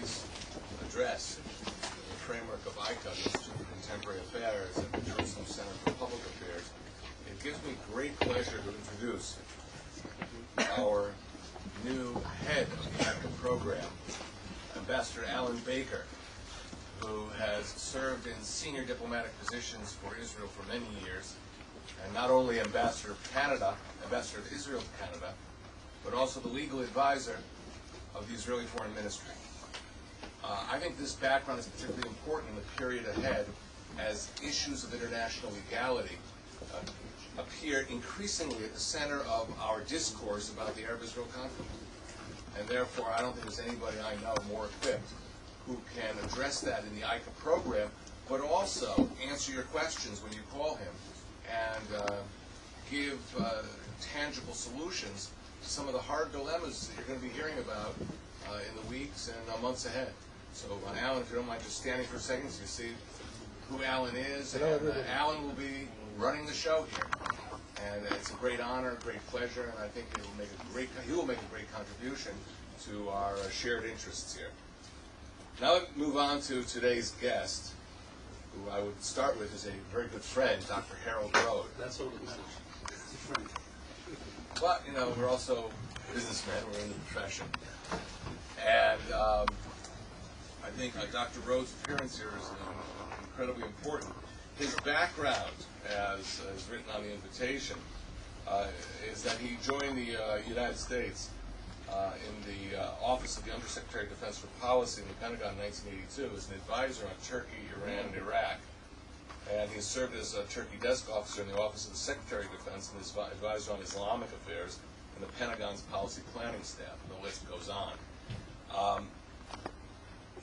tonight's address in the framework of ICA, the Institute for Contemporary Affairs, at the Jerusalem Center for Public Affairs, it gives me great pleasure to introduce our new head of the ICA program, Ambassador Alan Baker, who has served in senior diplomatic positions for Israel for many years, and not only Ambassador of Israel to Canada, but also the legal advisor of the Israeli Foreign Ministry. I think this background is particularly important in the period ahead as issues of international legality appear increasingly at the center of our discourse about the Arab-Israel conflict. And therefore, I don't think there's anybody I know more equipped who can address that in the ICA program, but also answer your questions when you call him and give tangible solutions to some of the hard dilemmas that you're going to be hearing about in the weeks and months ahead. So, Alan, if you don't mind just standing for a second so you see who Alan is. And Alan will be running the show here. And it's a great honor, a great pleasure, and I think he will make a great contribution to our shared interests here. Now let's move on to today's guest, who I would start with is a very good friend, Dr. Harold Rhode. That's all that matters. But, you know, we're also businessmen, we're in the profession. And I think Dr. Rhode's appearance here is incredibly important. His background, as is written on the invitation, is that he joined the United States in the Office of the Undersecretary of Defense for Policy in the Pentagon in 1982 as an advisor on Turkey, Iran, and Iraq. And he served as a Turkey desk officer in the Office of the Secretary of Defense and as advisor on Islamic affairs in the Pentagon's policy planning staff. And the list goes on.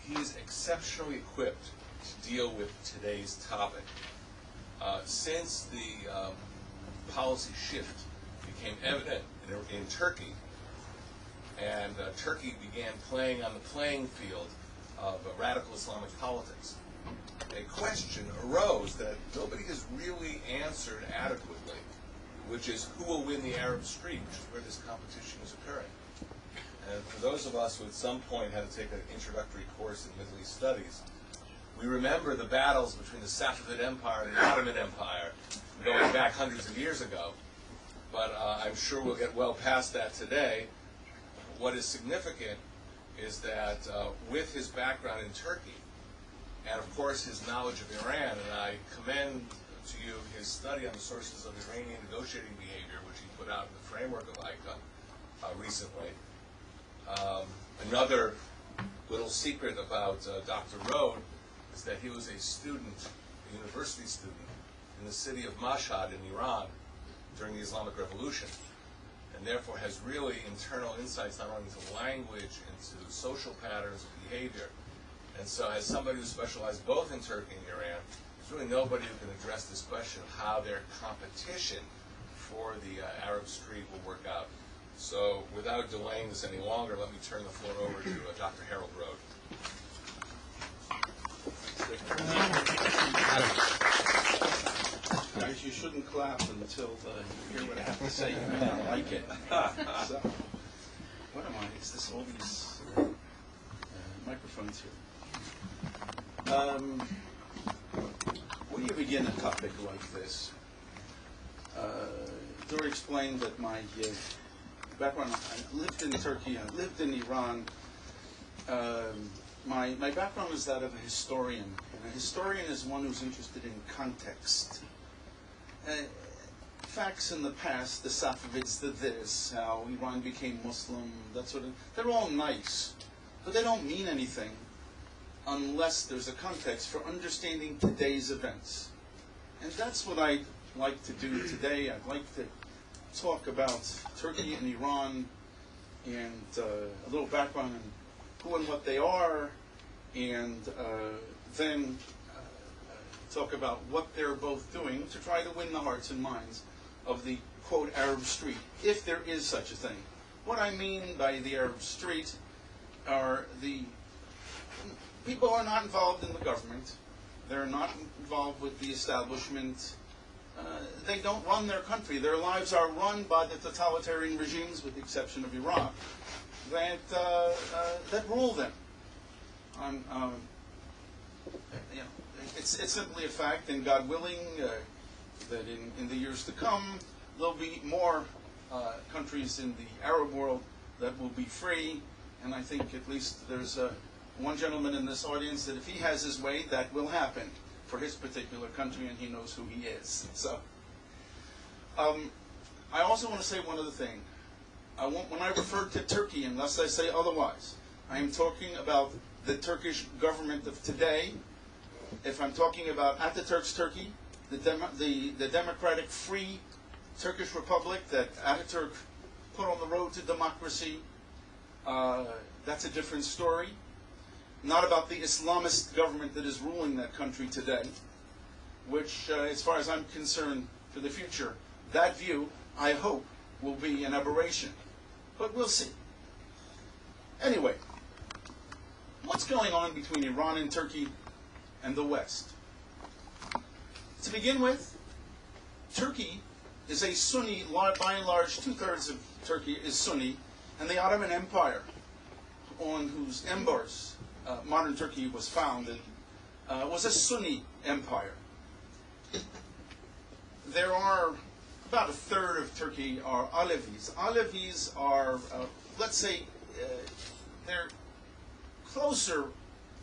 He's exceptionally equipped to deal with today's topic. Since the policy shift became evident in Turkey, and Turkey began playing on the playing field of radical Islamic politics, a question arose that nobody has really answered adequately, which is who will win the Arab Street, which is where this competition is occurring. And for those of us who at some point had to take an introductory course in Middle East studies, we remember the battles between the Safavid Empire and the Ottoman Empire going back hundreds of years ago. But I'm sure we'll get well past that today. What is significant is that with his background in Turkey, and of course his knowledge of Iran, and I commend to you his study on the sources of Iranian negotiating behavior, which he put out in the framework of ICA recently. Another little secret about Dr. Rhode is that he was a student, a university student, in the city of Mashhad in Iran during the Islamic Revolution, and therefore has really internal insights not only into language, into social patterns of behavior. And so as somebody who specialized both in Turkey and Iran, there's really nobody who can address this question of how their competition for the Arab Street will work out. So without delaying this any longer, let me turn the floor over to Dr. Harold Rhode. Guys, you shouldn't clap until you hear what I have to say. You may not like it. So, what am I? Is this all these microphones here? When you begin a topic like this, Dory explained that my background, I lived in Turkey, I lived in Iran. My background is that of a historian, and a historian is one who's interested in context. Facts in the past, the Safavids did this, how Iran became Muslim, that sort of, they're all nice, but they don't mean anything unless there's a context for understanding today's events. And that's what I'd like to do today. I'd like to talk about Turkey and Iran and a little background on who and what they are, and then talk about what they're both doing to try to win the hearts and minds of the, quote, Arab Street, if there is such a thing. What I mean by the Arab Street are the people who are not involved in the government. They're not involved with the establishment. They don't run their country. Their lives are run by the totalitarian regimes, with the exception of Iraq, that rule them. I'm, it's simply a fact, and God willing, that in the years to come, there'll be more countries in the Arab world that will be free, and I think at least there's one gentleman in this audience that if he has his way, that will happen for his particular country, and he knows who he is. So, I also want to say one other thing. When I refer to Turkey, unless I say otherwise, I am talking about the Turkish government of today. If I'm talking about Ataturk's Turkey, the democratic, free Turkish Republic that Ataturk put on the road to democracy, that's a different story. Not about the Islamist government that is ruling that country today, which, as far as I'm concerned, for the future, that view, I hope, will be an aberration. But we'll see. Anyway, what's going on between Iran and Turkey and the West? To begin with, Turkey is a Sunni, by and large, 2/3 of Turkey is Sunni, and the Ottoman Empire, on whose embers modern Turkey was founded, was a Sunni empire. There are about 1/3 of Turkey are Alevis. Alevis are, let's say, they're closer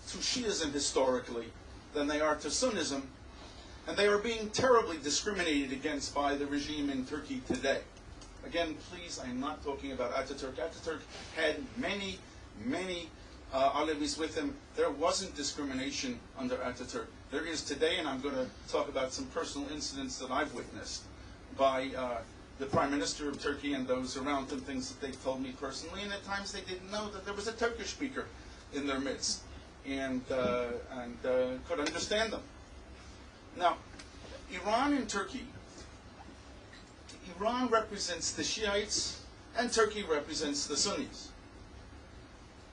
to Shiism historically than they are to Sunnism, and they are being terribly discriminated against by the regime in Turkey today. Again, please, I'm not talking about Ataturk. Ataturk had many, many Alevis with him. There wasn't discrimination under Ataturk. There is today, and I'm going to talk about some personal incidents that I've witnessed by the Prime Minister of Turkey and those around him, things that they've told me personally, and at times they didn't know that there was a Turkish speaker in their midst, and could understand them. Now, Iran and Turkey, Iran represents the Shiites, and Turkey represents the Sunnis.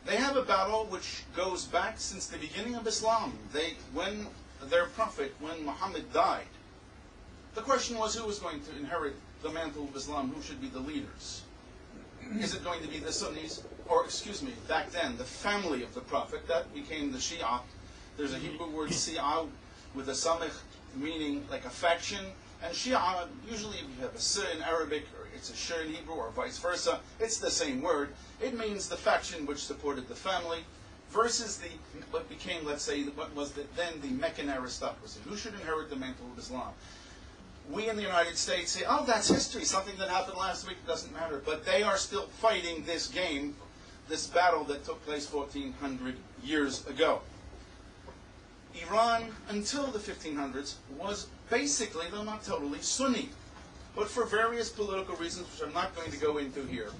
They have a battle which goes back since the beginning of Islam. When their prophet, when Muhammad died, the question was who was going to inherit the mantle of Islam, who should be the leaders? Is it going to be the Sunnis, or excuse me, back then, the family of the prophet? That became the Shia. There's a Hebrew word, Shia, with a samich, meaning like a faction. And Shia, usually if you have a S in Arabic, or it's a Sh in Hebrew, or vice versa, it's the same word. It means the faction which supported the family, versus what became, let's say, what was then the Meccan aristocracy. Who should inherit the mantle of Islam? We in the United States say, oh, that's history, something that happened last week, it doesn't matter. But they are still fighting this game, this battle that took place 1,400 years ago. Iran, until the 1500s, was basically, though not totally, Sunni. But for various political reasons, which I'm not going to go into here,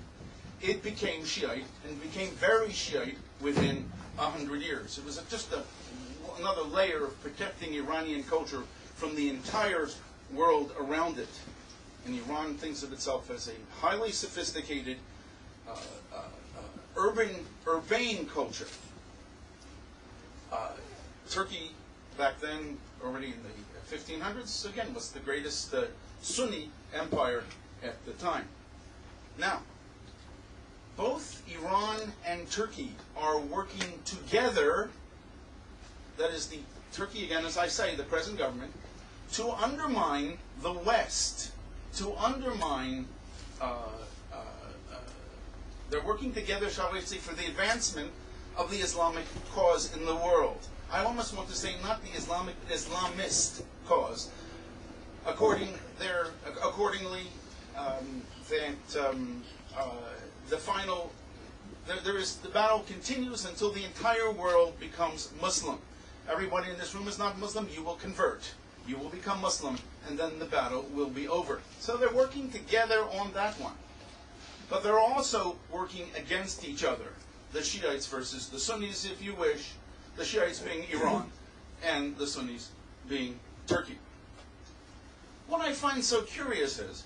it became Shiite, and became very Shiite within 100 years. It was just another layer of protecting Iranian culture from the entire world around it. And Iran thinks of itself as a highly sophisticated, urbane culture. Turkey, back then, already in the 1500s, again, was the greatest Sunni empire at the time. Now, both Iran and Turkey are working together, that is the Turkey, again, as I say, the present government, to undermine the West, to undermine, they're working together, shall we say, for the advancement of the Islamic cause in the world. I almost want to say not the Islamist cause. Accordingly, the battle continues until the entire world becomes Muslim. Everybody in this room is not Muslim, you will convert. You will become Muslim, and then the battle will be over. So they're working together on that one. But they're also working against each other. The Shiites versus the Sunnis, if you wish. The Shiites being Iran, and the Sunnis being Turkey. What I find so curious is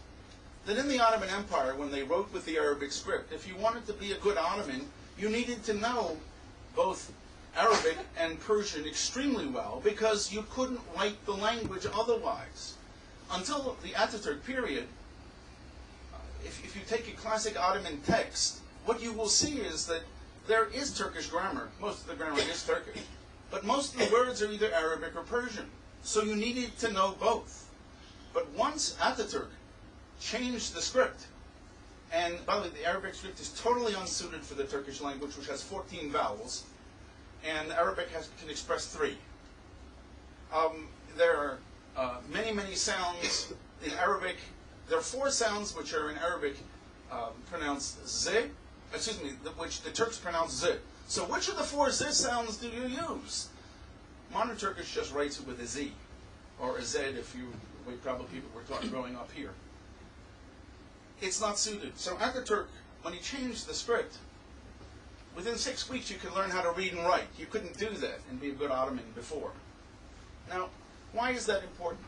that in the Ottoman Empire, when they wrote with the Arabic script, if you wanted to be a good Ottoman, you needed to know both Arabic and Persian extremely well, because you couldn't write the language otherwise. Until the Ataturk period, if you take a classic Ottoman text, what you will see is that there is Turkish grammar. Most of the grammar is Turkish. But most of the words are either Arabic or Persian. So you needed to know both. But once Ataturk changed the script, and by the way, the Arabic script is totally unsuited for the Turkish language, which has 14 vowels, and Arabic can express 3. There are many, many sounds in Arabic. There are 4 sounds which are in Arabic pronounced z, which the Turks pronounce z. So which of the 4 z sounds do you use? Modern Turkish just writes it with a z, or a z if we probably people were taught growing up here. It's not suited. So Ataturk, when he changed the script, within 6 weeks you could learn how to read and write. You couldn't do that and be a good Ottoman before. Now, why is that important?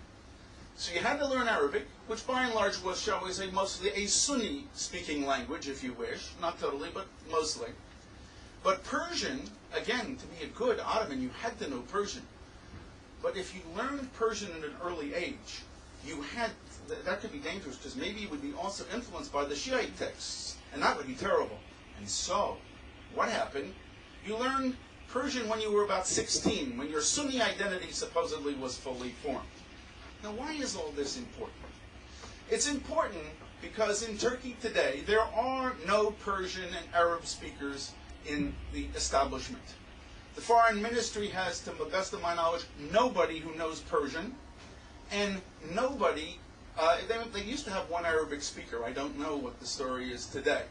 So you had to learn Arabic, which by and large was, shall we say, mostly a Sunni-speaking language, if you wish. Not totally, but mostly. But Persian, again, to be a good Ottoman, you had to know Persian. But if you learned Persian at an early age, you had, that could be dangerous, because maybe you would be also influenced by the Shiite texts, and that would be terrible. And so, what happened? You learned Persian when you were about 16, when your Sunni identity supposedly was fully formed. Now, why is all this important? It's important because in Turkey today, there are no Persian and Arab speakers in the establishment. The foreign ministry has, to the best of my knowledge, nobody who knows Persian, and nobody, they used to have one Arabic speaker. I don't know what the story is today.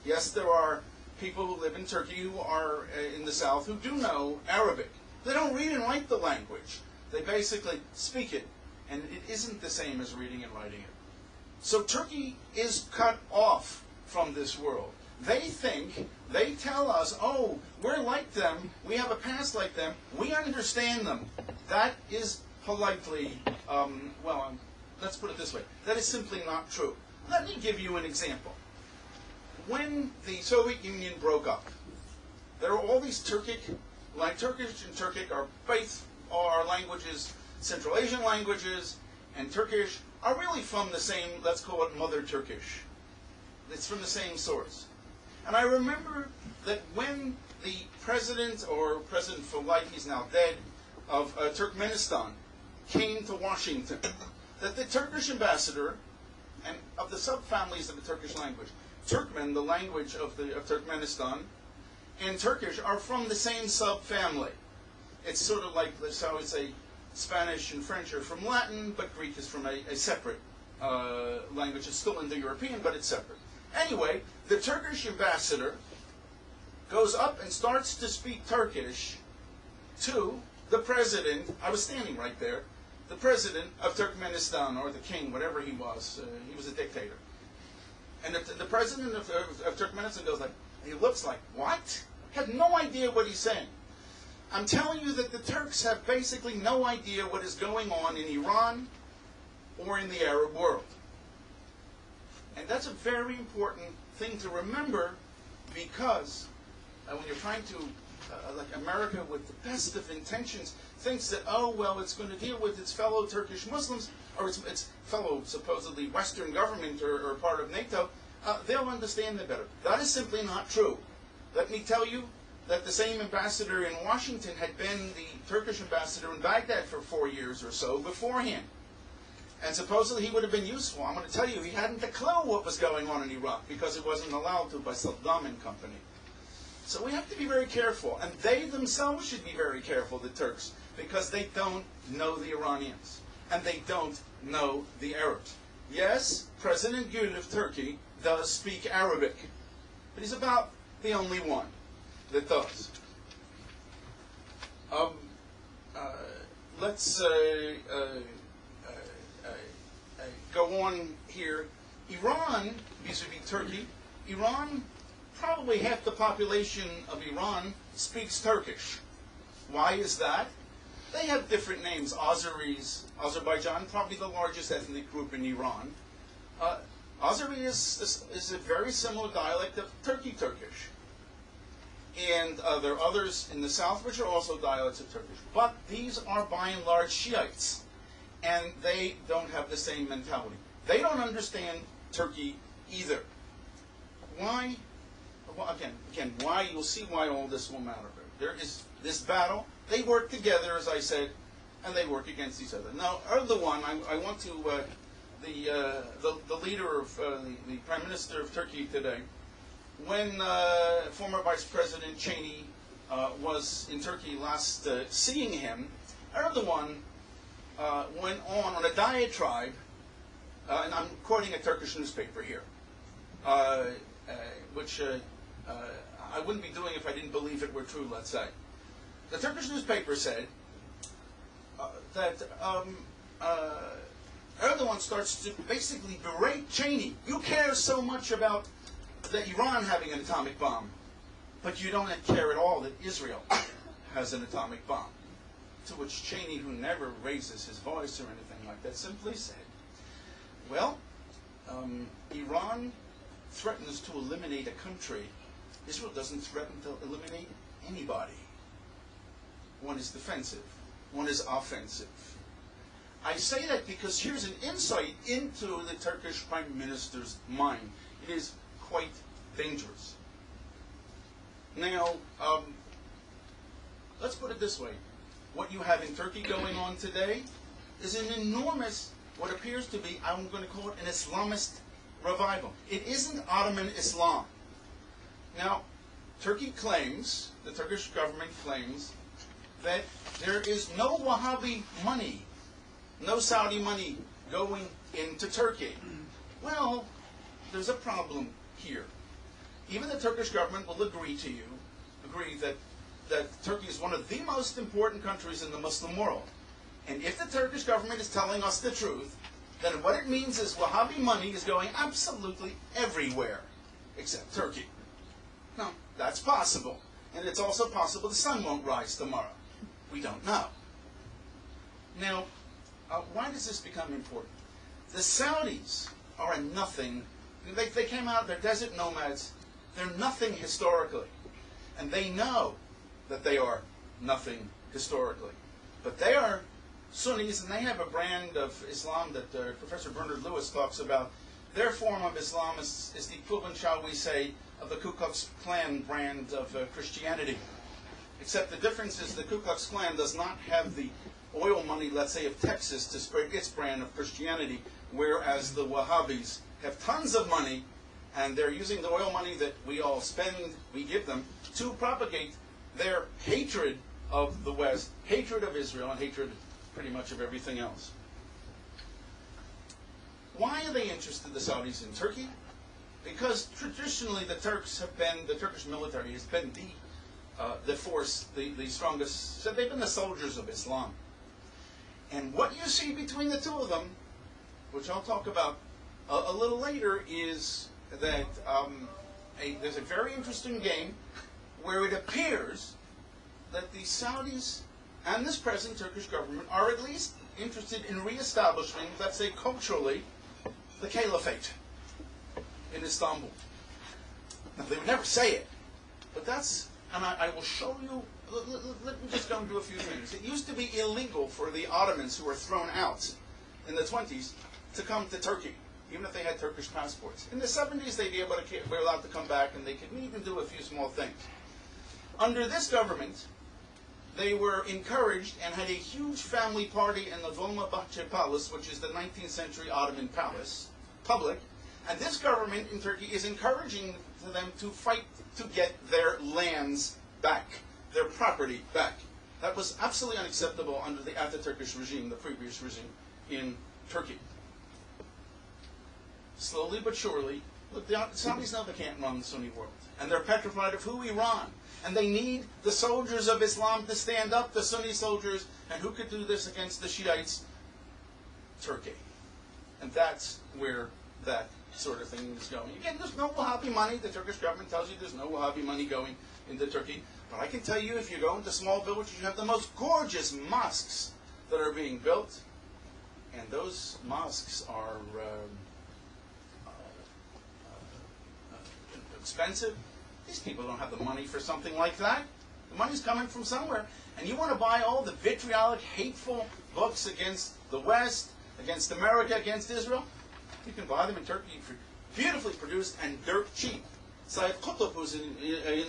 Yes, there are people who live in Turkey who are in the south who do know Arabic. They don't read and write the language. They basically speak it, and it isn't the same as reading and writing it. So Turkey is cut off from this world. They tell us, oh, we're like them, we have a past like them, we understand them. That is politely, let's put it this way, that is simply not true. Let me give you an example. When the Soviet Union broke up, there were all these Turkish and Turkic are both our languages, Central Asian languages, and Turkish are really from the same, let's call it Mother Turkish. It's from the same source. And I remember that when the president, or president for life, he's now dead, of Turkmenistan came to Washington, that the Turkish ambassador, and of the subfamilies of the Turkish language, Turkmen, the language of Turkmenistan, and Turkish are from the same subfamily. It's sort of like, let's how we say, Spanish and French are from Latin, but Greek is from a separate language. It's still Indo-European, but it's separate. Anyway, the Turkish ambassador goes up and starts to speak Turkish to the president. I was standing right there. The president of Turkmenistan, or the king, whatever he was a dictator. And the president of Turkmenistan goes like, he looks like, what? Had no idea what he's saying. I'm telling you that the Turks have basically no idea what is going on in Iran or in the Arab world. And that's a very important thing to remember, because when you're trying to, like America with the best of intentions, thinks that, oh, well, it's going to deal with its fellow Turkish Muslims, or its fellow supposedly Western government or part of NATO, they'll understand it better. That is simply not true. Let me tell you that the same ambassador in Washington had been the Turkish ambassador in Baghdad for 4 years or so beforehand. And supposedly he would have been useful. I'm going to tell you, he hadn't a clue what was going on in Iraq, because it wasn't allowed to by Saddam and company. So we have to be very careful. And they themselves should be very careful, the Turks, because they don't know the Iranians. And they don't know the Arabs. Yes, President Gül of Turkey does speak Arabic. But he's about the only one that does. Let's go on here. Iran, vis-a-vis Turkey, Iran, probably half the population of Iran speaks Turkish. Why is that? They have different names. Azeris, Azerbaijan, probably the largest ethnic group in Iran. Azeri is a very similar dialect of Turkish. And there are others in the south which are also dialects of Turkish. But these are by and large Shiites. And they don't have the same mentality. They don't understand Turkey either. Why? well, again, why, you'll see why all this will matter. There is this battle. They work together, as I said, and they work against each other. Now, Erdogan, I want to, the leader of, the Prime Minister of Turkey today, when former Vice President Cheney was in Turkey last seeing him, Erdogan went on a diatribe, and I'm quoting a Turkish newspaper here, which I wouldn't be doing if I didn't believe it were true, let's say. The Turkish newspaper said that Erdogan starts to basically berate Cheney. You care so much about Iran having an atomic bomb, but you don't care at all that Israel has an atomic bomb. To which Cheney, who never raises his voice or anything like that, simply said, well, Iran threatens to eliminate a country. Israel doesn't threaten to eliminate anybody. One is defensive. One is offensive. I say that because here's an insight into the Turkish Prime Minister's mind. It is quite dangerous. Now, let's put it this way. What you have in Turkey going on today is an enormous, what appears to be, I'm going to call it an Islamist revival. It isn't Ottoman Islam. Now, Turkey claims, the Turkish government claims, that there is no Wahhabi money, no Saudi money going into Turkey. Well, there's a problem here. Even the Turkish government will agree that Turkey is one of the most important countries in the Muslim world. And if the Turkish government is telling us the truth, then what it means is Wahhabi money is going absolutely everywhere except Turkey. Now, that's possible. And it's also possible the sun won't rise tomorrow. We don't know. Now, why does this become important? The Saudis are a nothing. They came out, they're desert nomads. They're nothing historically. And they know that they are nothing historically. But they are Sunnis, and they have a brand of Islam that Professor Bernard Lewis talks about. Their form of Islam is the equivalent, shall we say, of the Ku Klux Klan brand of Christianity. Except the difference is the Ku Klux Klan does not have the oil money, let's say, of Texas to spread its brand of Christianity, whereas the Wahhabis have tons of money, and they're using the oil money that we all spend, we give them, to propagate their hatred of the West, hatred of Israel, and hatred pretty much of everything else. Why are they interested, the Saudis, in Turkey? Because traditionally the Turkish military has been the force, the strongest, so they've been the soldiers of Islam. And what you see between the two of them, which I'll talk about a little later, is that there's a very interesting game where it appears that the Saudis and this present Turkish government are at least interested in reestablishing, let's say culturally, the caliphate in Istanbul. Now, they would never say it, but that's, and I will show you, let me just go into a few things. It used to be illegal for the Ottomans who were thrown out in the 20s to come to Turkey, even if they had Turkish passports. In the 70s, they'd be were allowed to come back, and they could even do a few small things. Under this government, they were encouraged and had a huge family party in the Dolmabahce Palace, which is the 19th century Ottoman palace, public. And this government in Turkey is encouraging them to fight to get their lands back, their property back. That was absolutely unacceptable under the Ataturkish regime, the previous regime in Turkey. Slowly but surely, look, the Saudis know they can't run the Sunni world. And they're petrified of who? Iran. And they need the soldiers of Islam to stand up, the Sunni soldiers. And who could do this against the Shiites? Turkey. And that's where that sort of thing is going. Again, there's no Wahhabi money. The Turkish government tells you there's no Wahhabi money going into Turkey. But I can tell you, if you go into small villages, you have the most gorgeous mosques that are being built. And those mosques are expensive. These people don't have the money for something like that. The money's coming from somewhere. And you want to buy all the vitriolic, hateful books against the West, against America, against Israel? You can buy them in Turkey for beautifully produced and dirt cheap. Sayyid Qutb, who's an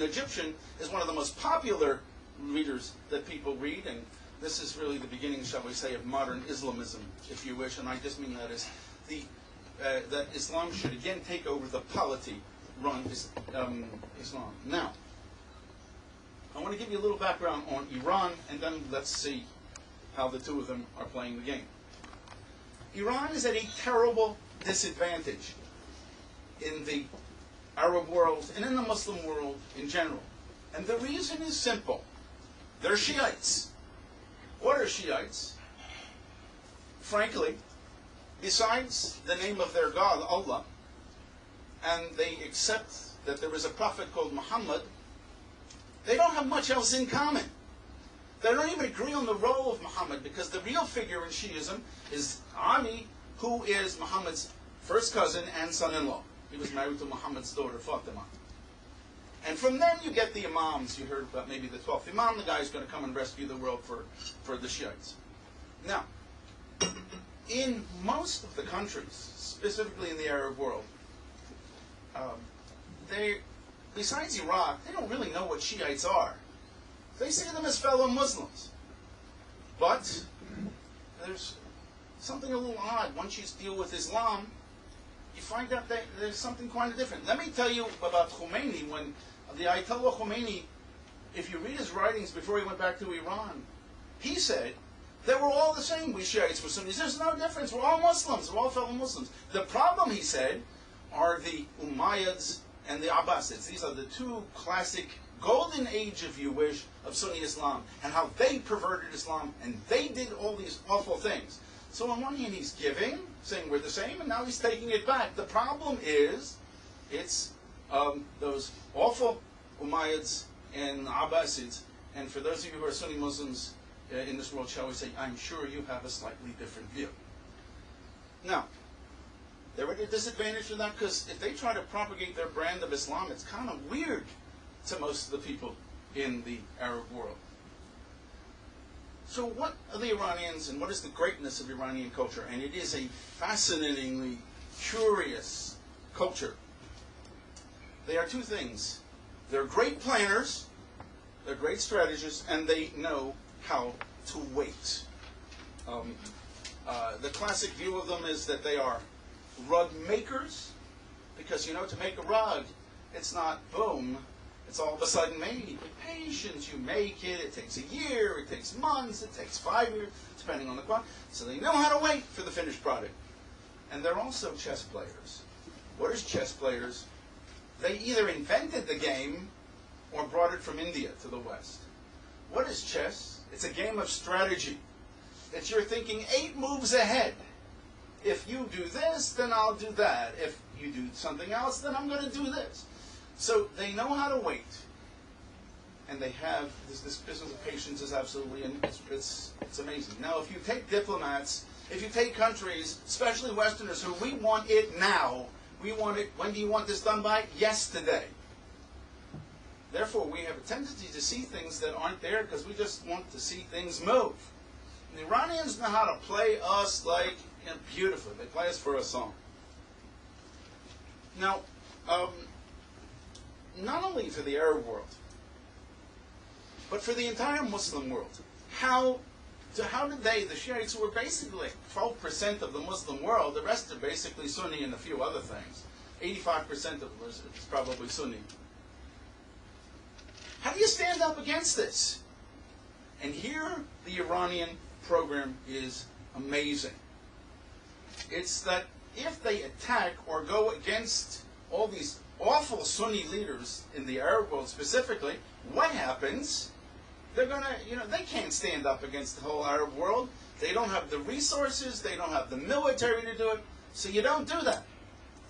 Egyptian, is one of the most popular readers that people read, and this is really the beginning, shall we say, of modern Islamism, if you wish, and I just mean that as that Islam should again take over the polity run Islam. Now, I want to give you a little background on Iran, and then let's see how the two of them are playing the game. Iran is at a terrible disadvantage in the Arab world and in the Muslim world in general. And the reason is simple. They're Shiites. What are Shiites? Frankly, besides the name of their God, Allah, and they accept that there is a prophet called Muhammad, they don't have much else in common. They don't even agree on the role of Muhammad, because the real figure in Shiism is Ali, who is Muhammad's first cousin and son-in-law. He was married to Muhammad's daughter, Fatima. And from them you get the Imams. You heard about maybe the 12th Imam, the guy who's going to come and rescue the world for the Shiites. Now, in most of the countries, specifically in the Arab world, besides Iraq, they don't really know what Shiites are. They see them as fellow Muslims. But there's something a little odd. Once you deal with Islam, you find out that there's something quite different. Let me tell you about Khomeini. When the Ayatollah Khomeini, if you read his writings before he went back to Iran, he said that we're all the same. We Shiites, we Sunnis. There's no difference. We're all Muslims. We're all fellow Muslims. The problem, he said, are the Umayyads and the Abbasids. These are the two classic golden age, if you wish, of Sunni Islam, and how they perverted Islam, and they did all these awful things. So on one hand he's giving, saying we're the same, and now he's taking it back. The problem is, it's those awful Umayyads and Abbasids, and for those of you who are Sunni Muslims in this world, shall we say, I'm sure you have a slightly different view. Now, they're at a disadvantage for that, because if they try to propagate their brand of Islam, it's kind of weird to most of the people in the Arab world. So what are the Iranians, and what is the greatness of Iranian culture? And it is a fascinatingly curious culture. They are two things. They're great planners, they're great strategists, and they know how to wait. The classic view of them is that they are rug makers, because, you know, to make a rug, it's not boom, it's all of a sudden made. With patience, you make it. It takes a year, it takes months, it takes 5 years, depending on the quantity. So they know how to wait for the finished product. And they're also chess players. What is chess players? They either invented the game or brought it from India to the West. What is chess? It's a game of strategy. It's you're thinking 8 moves ahead. If you do this, then I'll do that. If you do something else, then I'm going to do this. So they know how to wait, and they have this business of patience is absolutely, and it's amazing. Now, if you take diplomats, if you take countries, especially Westerners, who we want it now, we want it. When do you want this done by? Yesterday. Therefore, we have a tendency to see things that aren't there because we just want to see things move. And the Iranians know how to play us like beautifully. They play us for a song. Now. Not only for the Arab world, but for the entire Muslim world. How did they, the Shiites, who were basically like 12% of the Muslim world, the rest are basically Sunni and a few other things. 85% of them is probably Sunni. How do you stand up against this? And here, the Iranian program is amazing. It's that if they attack or go against all these awful Sunni leaders in the Arab world specifically, what happens? They're going to, they can't stand up against the whole Arab world. They don't have the resources, they don't have the military to do it, so you don't do that.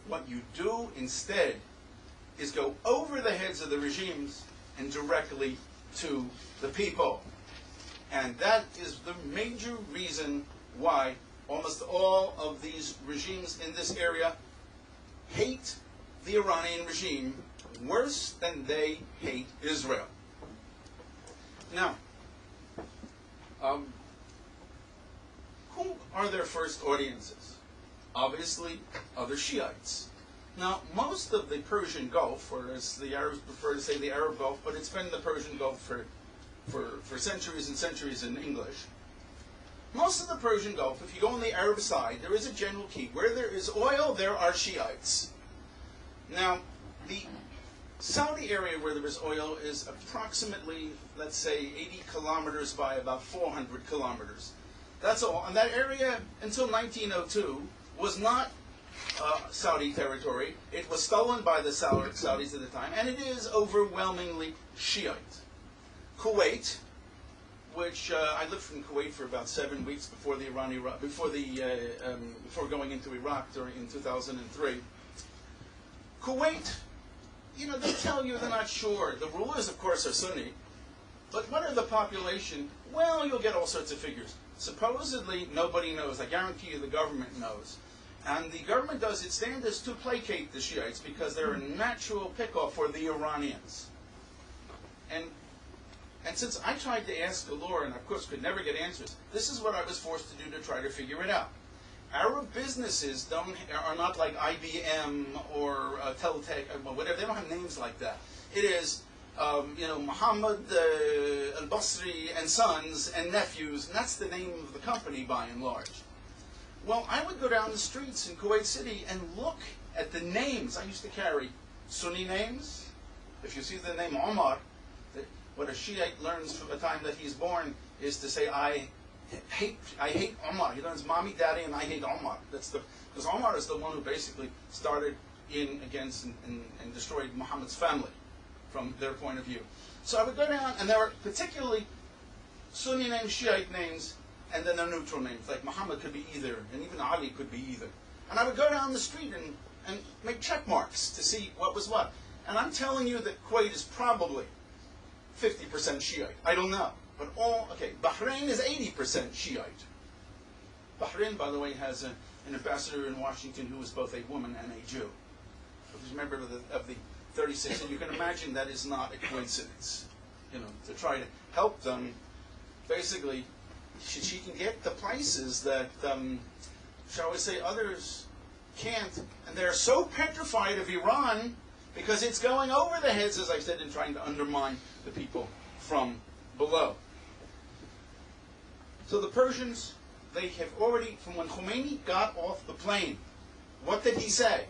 What you do instead is go over the heads of the regimes and directly to the people. And that is the major reason why almost all of these regimes in this area hate the Iranian regime worse than they hate Israel. Now, who are their first audiences? Obviously, other Shiites. Now, most of the Persian Gulf, or as the Arabs prefer to say the Arab Gulf, but it's been the Persian Gulf for centuries and centuries in English. Most of the Persian Gulf, if you go on the Arab side, there is a general key. Where there is oil, there are Shiites. Now, the Saudi area where there is oil is approximately, let's say, 80 kilometers by about 400 kilometers. That's all. And that area, until 1902, was not Saudi territory. It was stolen by the Saudis at the time, and it is overwhelmingly Shiite. Kuwait, which I lived in Kuwait for about 7 weeks before before going into Iraq in 2003. Kuwait, you know, they tell you they're not sure. The rulers, of course, are Sunni, but what are the population? Well, you'll get all sorts of figures. Supposedly, nobody knows. I guarantee you, the government knows. And the government does its damnedest to placate the Shiites because they're a natural pick-off for the Iranians. And since I tried to ask Galore and, of course, could never get answers, this is what I was forced to do to try to figure it out. Arab businesses are not like IBM or Teletech or whatever. They don't have names like that. It is, Muhammad al-Basri and sons and nephews, and that's the name of the company by and large. Well, I would go down the streets in Kuwait City and look at the names. I used to carry Sunni names. If you see the name Omar, what a Shiite learns from the time that he's born is to say, I hate Omar. He learns mommy, daddy, and I hate Omar. Because Omar is the one who basically started in against and destroyed Muhammad's family from their point of view. So I would go down, and there were particularly Sunni names, Shiite names, and then they're neutral names. Like Muhammad could be either, and even Ali could be either. And I would go down the street and make check marks to see what was what. And I'm telling you that Kuwait is probably 50% Shiite. I don't know. But Bahrain is 80% Shiite. Bahrain, by the way, has an ambassador in Washington who is both a woman and a Jew. He's a member of the 36, and you can imagine that is not a coincidence. You know, to try to help them, basically, she can get the prices that, shall we say, others can't. And they're so petrified of Iran because it's going over their heads, as I said, in trying to undermine the people from below. So the Persians, they have already, from when Khomeini got off the plane, what did he say?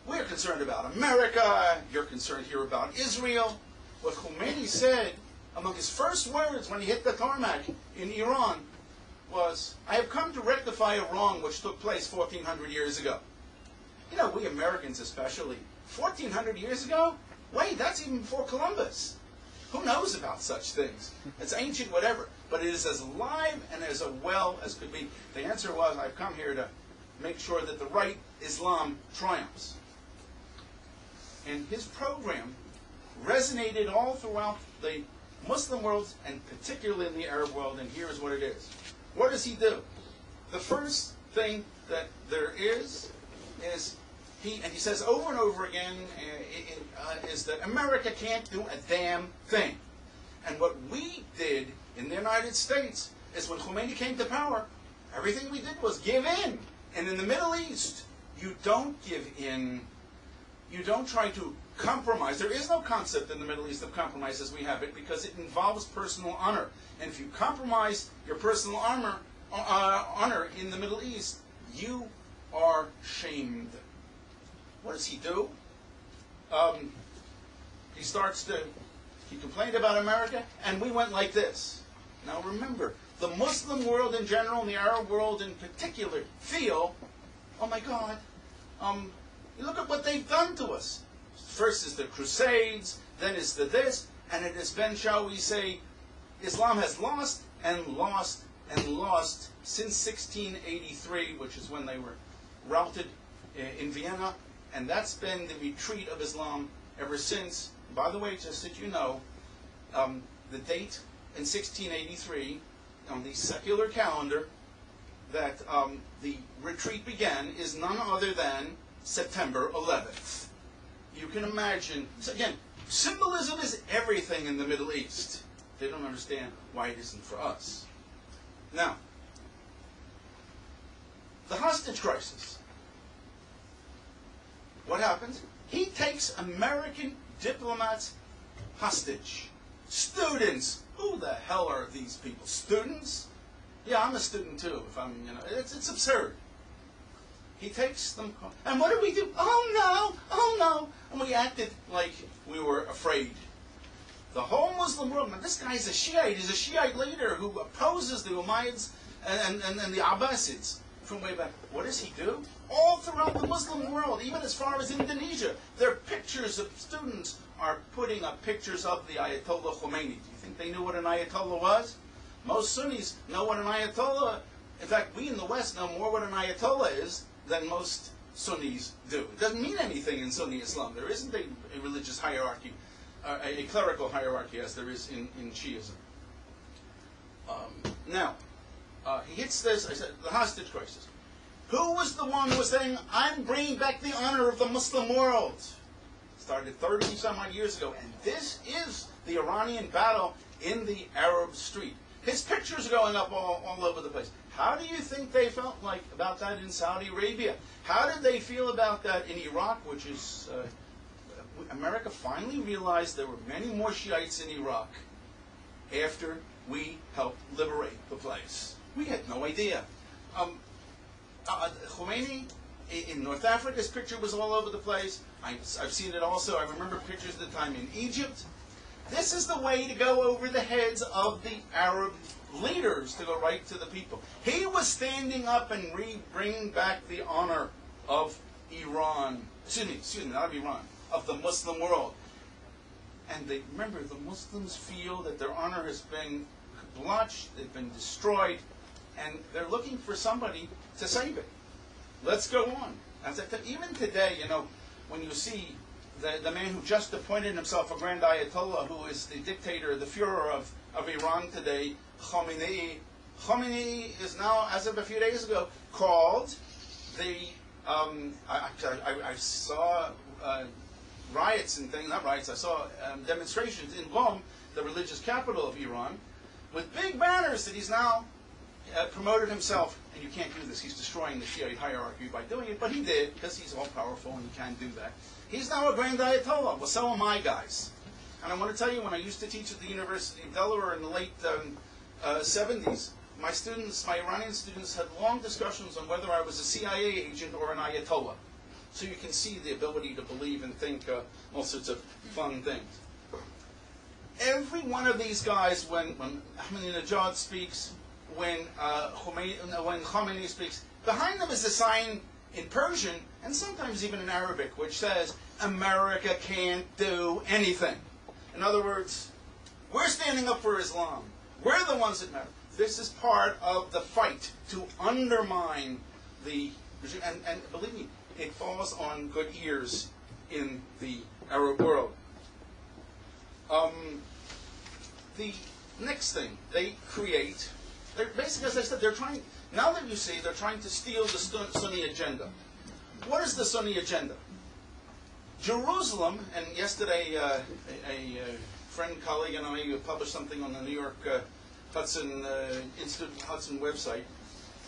We're concerned about America, you're concerned here about Israel. What Khomeini said, among his first words when he hit the tarmac in Iran, was, I have come to rectify a wrong which took place 1,400 years ago. You know, we Americans especially, 1,400 years ago? Wait, that's even before Columbus. Who knows about such things? It's ancient, whatever. But it is as alive and as well as could be. The answer was, I've come here to make sure that the right Islam triumphs. And his program resonated all throughout the Muslim world, and particularly in the Arab world, and here is what it is. What does he do? The first thing that there is he says over and over again, is that America can't do a damn thing. And what we did in the United States is when Khomeini came to power, everything we did was give in. And in the Middle East, you don't give in. You don't try to compromise. There is no concept in the Middle East of compromise as we have it because it involves personal honor. And if you compromise your personal honor in the Middle East, you are shamed. What does he do? He complained about America, and we went like this. Now remember, the Muslim world in general and the Arab world in particular feel, oh my God, look at what they've done to us. First is the Crusades, then is the this, and it has been, shall we say, Islam has lost and lost and lost since 1683, which is when they were routed in Vienna, and that's been the retreat of Islam ever since. By the way, just so you know, the date in 1683 on the secular calendar that the retreat began is none other than September 11th. You can imagine. So again, symbolism is everything in the Middle East. They don't understand why it isn't for us. Now, the hostage crisis. what happens? He takes American diplomats hostage. Students. Who the hell are these people? Students? Yeah, I'm a student too. If I'm, it's absurd. He takes them, and what do we do? Oh no, and we acted like we were afraid. The whole Muslim world, man, this guy's a Shiite. He's a Shiite leader who opposes the Umayyads and the Abbasids from way back. What does he do? All throughout the Muslim world, even as far as Indonesia, there are pictures of students are putting up pictures of the Ayatollah Khomeini. Do you think they knew what an Ayatollah was? Most Sunnis know what an Ayatollah. In fact, we in the West know more what an Ayatollah is than most Sunnis do. It doesn't mean anything in Sunni Islam. There isn't a religious hierarchy, a clerical hierarchy as there is in Shiism. Now, he hits this, I said, the hostage crisis. Who was the one who was saying, I'm bringing back the honor of the Muslim world? Started 30-some odd years ago, and this is the Iranian battle in the Arab street. His pictures are going up all over the place. How do you think they felt like about that in Saudi Arabia? How did they feel about that in Iraq, which is... America finally realized there were many more Shiites in Iraq after we helped liberate the place. We had no idea. Khomeini in North Africa, his picture was all over the place. I've seen it also. I remember pictures at the time in Egypt. This is the way to go over the heads of the Arab leaders, to go right to the people. He was standing up and bringing back the honor of Iran. Excuse me, not of Iran, of the Muslim world. And they remember, the Muslims feel that their honor has been blotched, they've been destroyed, and they're looking for somebody to save it. Let's go on. As I said, even today, when you see the man who just appointed himself a grand Ayatollah, who is the dictator, the Führer of Iran today, Khomeini is now, as of a few days ago, called the, I saw riots and things, not riots, I saw demonstrations in Rome, the religious capital of Iran, with big banners that he's now promoted himself, and you can't do this, he's destroying the Shiite hierarchy by doing it, but he did, because he's all-powerful and he can do that. He's now a grand Ayatollah. Well, so am I, guys. And I want to tell you, when I used to teach at the University of Delaware in the late 70s, my Iranian students had long discussions on whether I was a CIA agent or an Ayatollah. So you can see the ability to believe and think all sorts of fun things. Every one of these guys, when Ahmadinejad speaks, when Khomeini speaks, behind them is a sign in Persian, and sometimes even in Arabic, which says, America can't do anything. In other words, we're standing up for Islam. We're the ones that matter. This is part of the fight to undermine the regime. And believe me, it falls on good ears in the Arab world. The next thing they create, basically, as I said, they're trying, now that you see, they're trying to steal the Sunni agenda. What is the Sunni agenda? Jerusalem, and yesterday a friend, colleague, and I published something on the New York Hudson Institute Hudson website.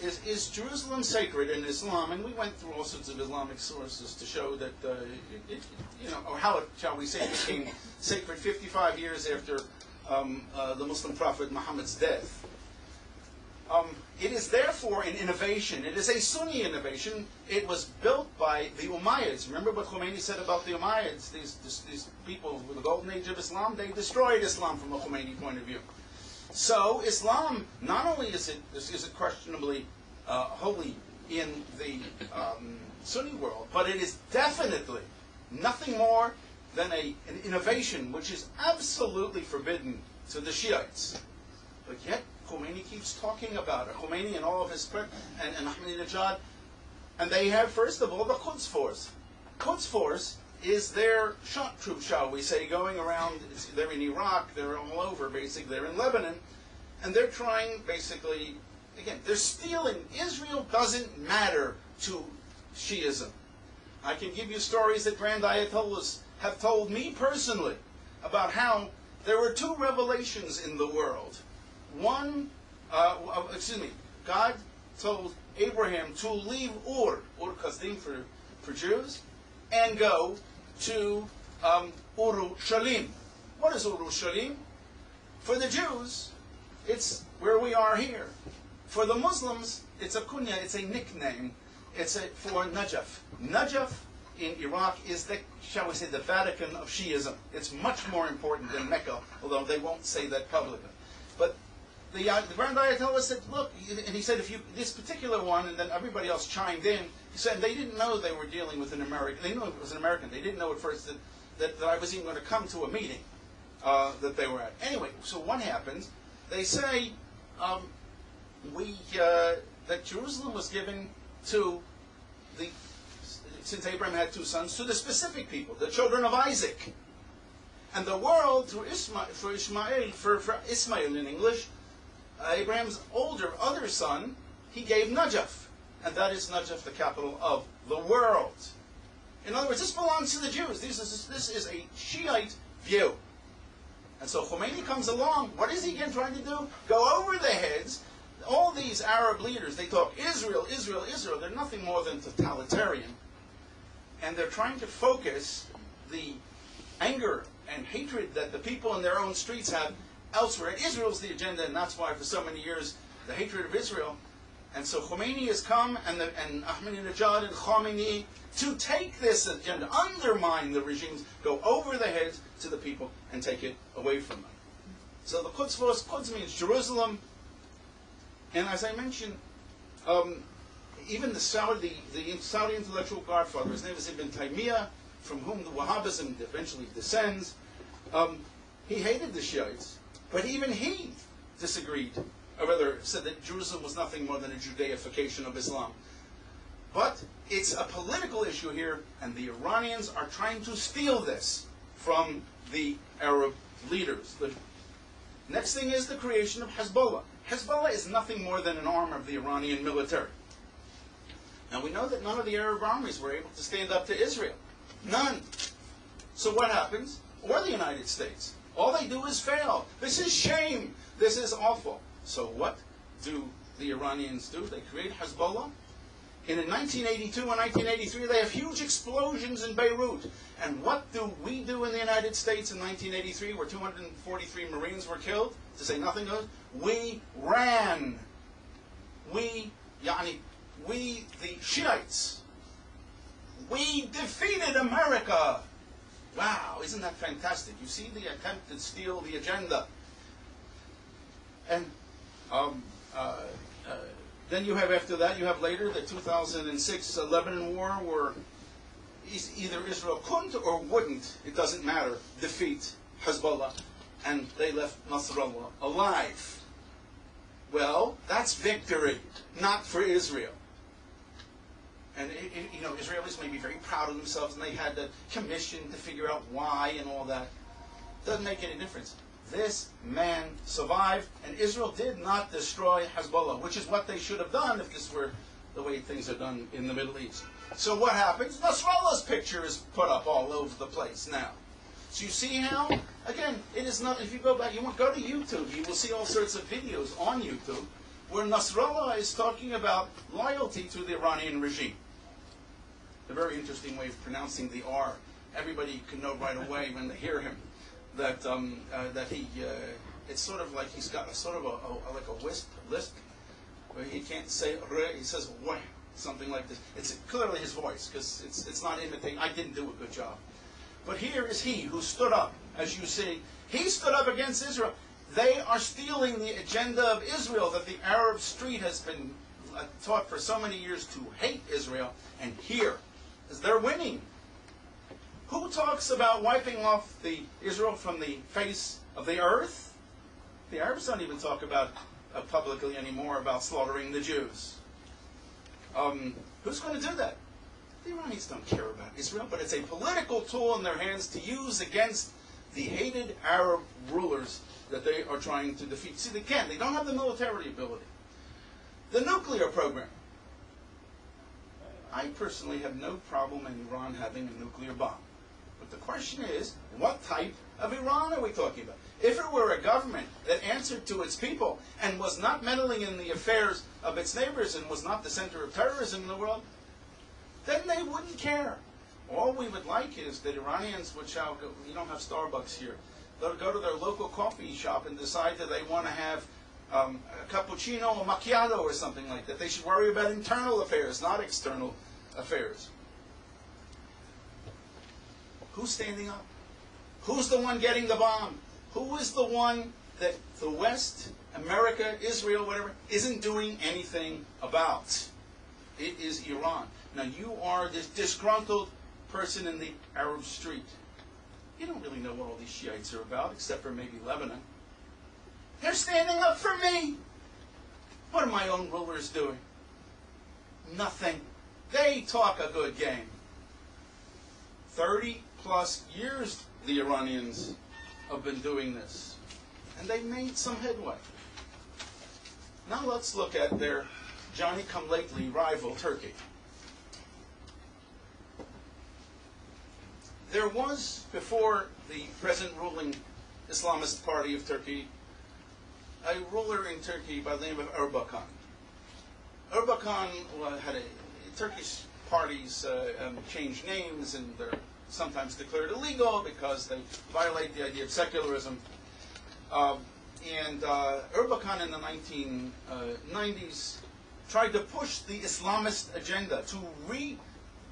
Is Jerusalem sacred in Islam? And we went through all sorts of Islamic sources to show that, or how it, shall we say, became sacred 55 years after the Muslim prophet Muhammad's death. It is therefore an innovation. It is a Sunni innovation. It was built by the Umayyads. Remember what Khomeini said about the Umayyads? These people with the golden age of Islam, they destroyed Islam from a Khomeini point of view. So Islam, not only is it questionably holy in the Sunni world, but it is definitely nothing more than an innovation which is absolutely forbidden to the Shiites. But yet, Khomeini keeps talking about it. Khomeini and all of his, and Ahmadinejad, and they have, first of all, the Quds Force. Quds Force is their shock troop, shall we say, going around. They're in Iraq, they're all over, basically. They're in Lebanon, and they're trying, basically, again, they're stealing. Israel doesn't matter to Shiism. I can give you stories that Grand Ayatollahs have told me personally about how there were two revelations in the world. One, God told Abraham to leave Ur Kasdim for Jews, and go to Urushalim. What is Urushalim? For the Jews, it's where we are here. For the Muslims, it's a kunya, it's a nickname. For Najaf. Najaf in Iraq is the, shall we say, the Vatican of Shiism. It's much more important than Mecca, although they won't say that publicly. But the Grand Ayatollah said, look, and he said, if you, this particular one, and then everybody else chimed in, he said they didn't know they were dealing with an American. They knew it was an American. They didn't know at first that I was even going to come to a meeting that they were at. Anyway, so what happens? They say that Jerusalem was given to since Abraham had two sons, to the specific people, the children of Isaac. And the world, through Ismail in English, Abraham's other son, he gave Najaf. And that is Najaf, the capital of the world. In other words, this belongs to the Jews. This is a Shiite view. And so Khomeini comes along. What is he again trying to do? Go over the heads. All these Arab leaders, they talk Israel, Israel, Israel. They're nothing more than totalitarian. And they're trying to focus the anger and hatred that the people in their own streets have elsewhere. And Israel's the agenda, and that's why for so many years the hatred of Israel. And so Khomeini has come, and Ahmadinejad and Khomeini, to take this agenda, undermine the regimes, go over the heads to the people, and take it away from them. So the Quds means Jerusalem. And as I mentioned, even the Saudi intellectual godfather, his name is Ibn Taymiyyah, from whom the Wahhabism eventually descends, he hated the Shiites, but even he disagreed, or rather said that Jerusalem was nothing more than a Judaification of Islam. But it's a political issue here, and the Iranians are trying to steal this from the Arab leaders. The next thing is the creation of Hezbollah. Hezbollah is nothing more than an arm of the Iranian military. Now we know that none of the Arab armies were able to stand up to Israel. None. So what happens? Or the United States. All they do is fail. This is shame. This is awful. So what do the Iranians do? They create Hezbollah. And in 1982 and 1983, they have huge explosions in Beirut. And what do we do in the United States in 1983, where 243 Marines were killed? To say nothing of it, we ran. We, the Shiites, we defeated America. Wow, isn't that fantastic? You see the attempt to steal the agenda. And then you have, after that, you have later the 2006 Lebanon war, where either Israel couldn't or wouldn't, it doesn't matter, defeat Hezbollah, and they left Nasrallah alive. Well, that's victory, not for Israel. And Israelis may be very proud of themselves, and they had the commission to figure out why and all that. Doesn't make any difference. This man survived, and Israel did not destroy Hezbollah, which is what they should have done if this were the way things are done in the Middle East. So what happens? Nasrallah's picture is put up all over the place now. So you see how, again, it is not, if you go back, go to YouTube, you will see all sorts of videos on YouTube where Nasrallah is talking about loyalty to the Iranian regime. A very interesting way of pronouncing the R. Everybody can know right away when they hear him that it's sort of like he's got a sort of like a lisp, where he can't say re, he says wah, something like this. It's clearly his voice, because it's not imitating. I didn't do a good job. But here is he who stood up, as you see. He stood up against Israel. They are stealing the agenda of Israel that the Arab street has been taught for so many years to hate Israel. And here, as they're winning. Who talks about wiping off Israel from the face of the earth? The Arabs don't even talk about publicly anymore about slaughtering the Jews. Who's going to do that? The Iranians don't care about Israel, but it's a political tool in their hands to use against the hated Arab rulers that they are trying to defeat. See, they can't. They don't have the military ability. The nuclear program. I personally have no problem in Iran having a nuclear bomb. But the question is, what type of Iran are we talking about? If it were a government that answered to its people and was not meddling in the affairs of its neighbors and was not the center of terrorism in the world, then they wouldn't care. All we would like is that Iranians would shout, "You don't have Starbucks here." They'll go to their local coffee shop and decide that they want to have a cappuccino or macchiato or something like that. They should worry about internal affairs, not external affairs. Who's standing up? Who's the one getting the bomb? Who is the one that the West, America, Israel, whatever, isn't doing anything about? It is Iran. Now, you are this disgruntled person in the Arab street. You don't really know what all these Shiites are about, except for maybe Lebanon. They're standing up for me. What are my own rulers doing? Nothing. They talk a good game. 30-plus years the Iranians have been doing this. And they made some headway. Now let's look at their Johnny-come-lately rival, Turkey. There was, before the present ruling Islamist party of Turkey, a ruler in Turkey by the name of Erbakan. Erbakan had Turkish parties change names, and they're sometimes declared illegal because they violate the idea of secularism. Erbakan in the 1990s tried to push the Islamist agenda to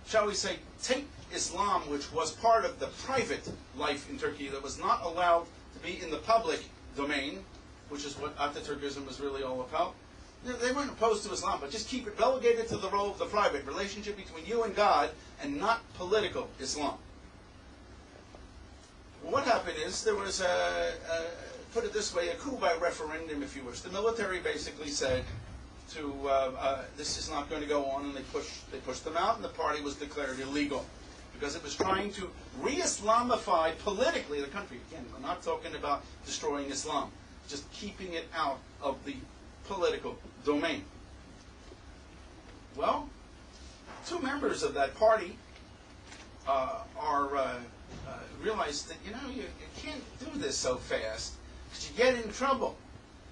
shall we say, take Islam, which was part of the private life in Turkey that was not allowed to be in the public domain, which is what Ataturkism was really all about. They weren't opposed to Islam, but just keep it relegated to the role of the private relationship between you and God, and not political Islam. What happened is there was put it this way, a coup by referendum, if you wish. The military basically said this is not going to go on, and they pushed them out, and the party was declared illegal because it was trying to re-Islamify politically the country. Again, we're not talking about destroying Islam, just keeping it out of the political domain. Well, two members of that party realized that, you can't do this so fast because you get in trouble.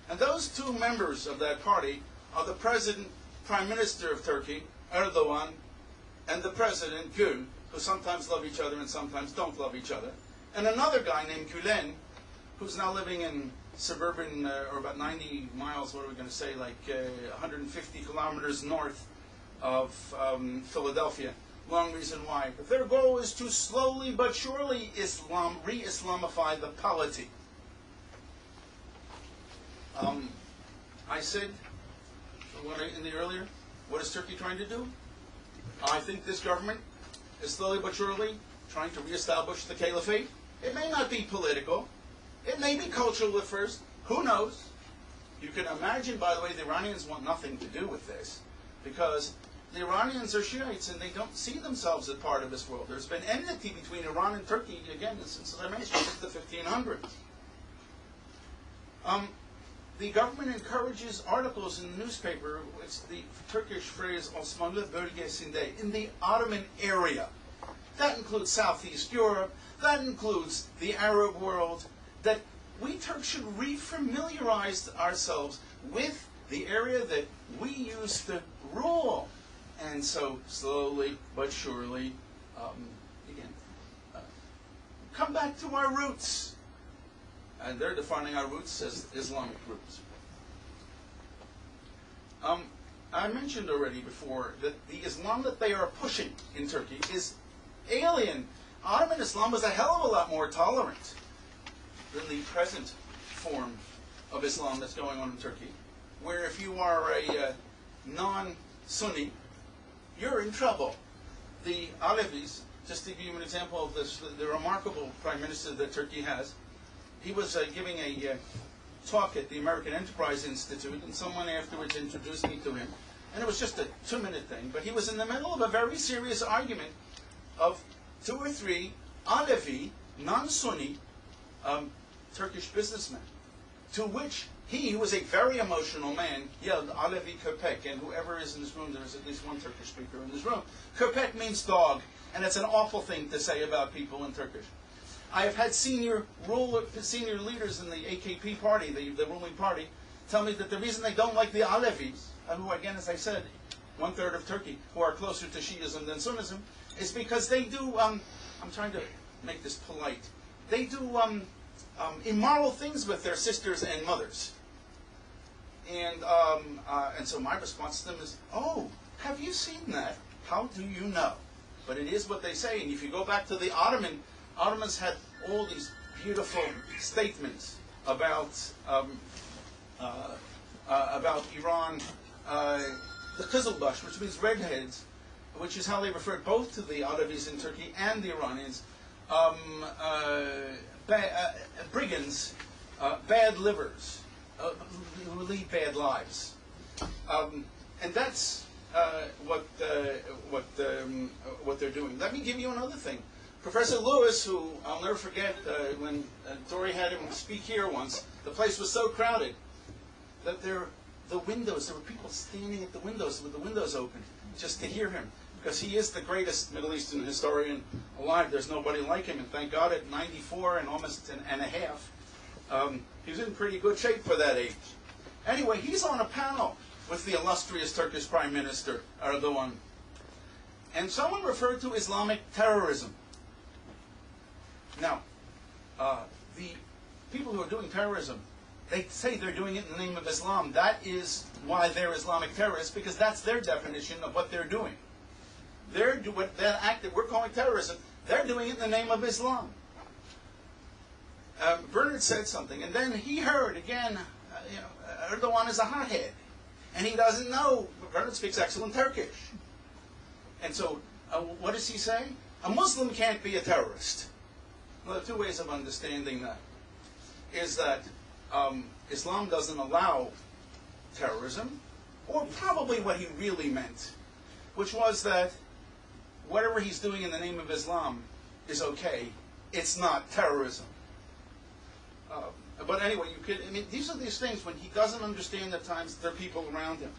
And those two members of that party are the Prime Minister of Turkey, Erdogan, and the President, Gül, who sometimes love each other and sometimes don't love each other, and another guy named Gülen, who's now living in suburban, or about 90 miles, what are we going to say, like 150 kilometers north of Philadelphia. Long reason why. But their goal is to slowly but surely re-Islamify the polity. I said in the earlier, what is Turkey trying to do? I think this government is slowly but surely trying to reestablish the caliphate. It may not be political. It may be cultural at first. Who knows? You can imagine, by the way, the Iranians want nothing to do with this, because the Iranians are Shiites and they don't see themselves as part of this world. There's been enmity between Iran and Turkey, again, since, as I mentioned, since the 1500s. The government encourages articles in the newspaper. It's the Turkish phrase Osmanlı bölgesinde, in the Ottoman area. That includes Southeast Europe. That includes the Arab world. That we Turks should refamiliarize ourselves with the area that we used to rule. And so, slowly but surely, come back to our roots. And they're defining our roots as Islamic roots. I mentioned already before that the Islam that they are pushing in Turkey is alien. Ottoman Islam was a hell of a lot more tolerant than the present form of Islam that's going on in Turkey, where if you are a non-Sunni, you're in trouble. The Alevis, just to give you an example of this, the remarkable prime minister that Turkey has, he was giving a talk at the American Enterprise Institute, and someone afterwards introduced me to him. And it was just a 2-minute thing, but he was in the middle of a very serious argument of 2 or 3 Alevi, non-Sunni Turkish businessmen, to which he, who was a very emotional man, yelled, Alevi köpek, and whoever is in this room, there's at least one Turkish speaker in this room. Köpek means dog, and it's an awful thing to say about people in Turkish. I have had senior leaders in the AKP party, the ruling party, tell me that the reason they don't like the Alevis, who again, as I said, 1/3 of Turkey, who are closer to Shiism than Sunnism, is because they do, I'm trying to make this polite, they do immoral things with their sisters and mothers. And so my response to them is, oh, have you seen that? How do you know? But it is what they say. And if you go back to the Ottomans had all these beautiful statements about Iran, the Qizilbash, which means redheads, which is how they referred both to the Alevis in Turkey and the Iranians, brigands, bad livers, who lead bad lives, and that's what they're doing. Let me give you another thing. Professor Lewis, who I'll never forget, when Dory had him speak here once, the place was so crowded that the windows, there were people standing at the windows with the windows open just to hear him, because he is the greatest Middle Eastern historian alive. There's nobody like him, and thank God at 94 and almost and a half, he was in pretty good shape for that age. Anyway, he's on a panel with the illustrious Turkish Prime Minister, Erdogan, and someone referred to Islamic terrorism. Now, the people who are doing terrorism, they say they're doing it in the name of Islam. That is why they're Islamic terrorists, because that's their definition of what they're doing. That act that we're calling terrorism, they're doing it in the name of Islam. Bernard said something, and then he heard again, Erdogan is a hothead, and he doesn't know. Bernard speaks excellent Turkish. And so, what does he say? A Muslim can't be a terrorist. Well, there are two ways of understanding that. Is that Islam doesn't allow terrorism, or probably what he really meant, which was that whatever he's doing in the name of Islam is okay. It's not terrorism. But anyway, these are these things when he doesn't understand at times there are people around him.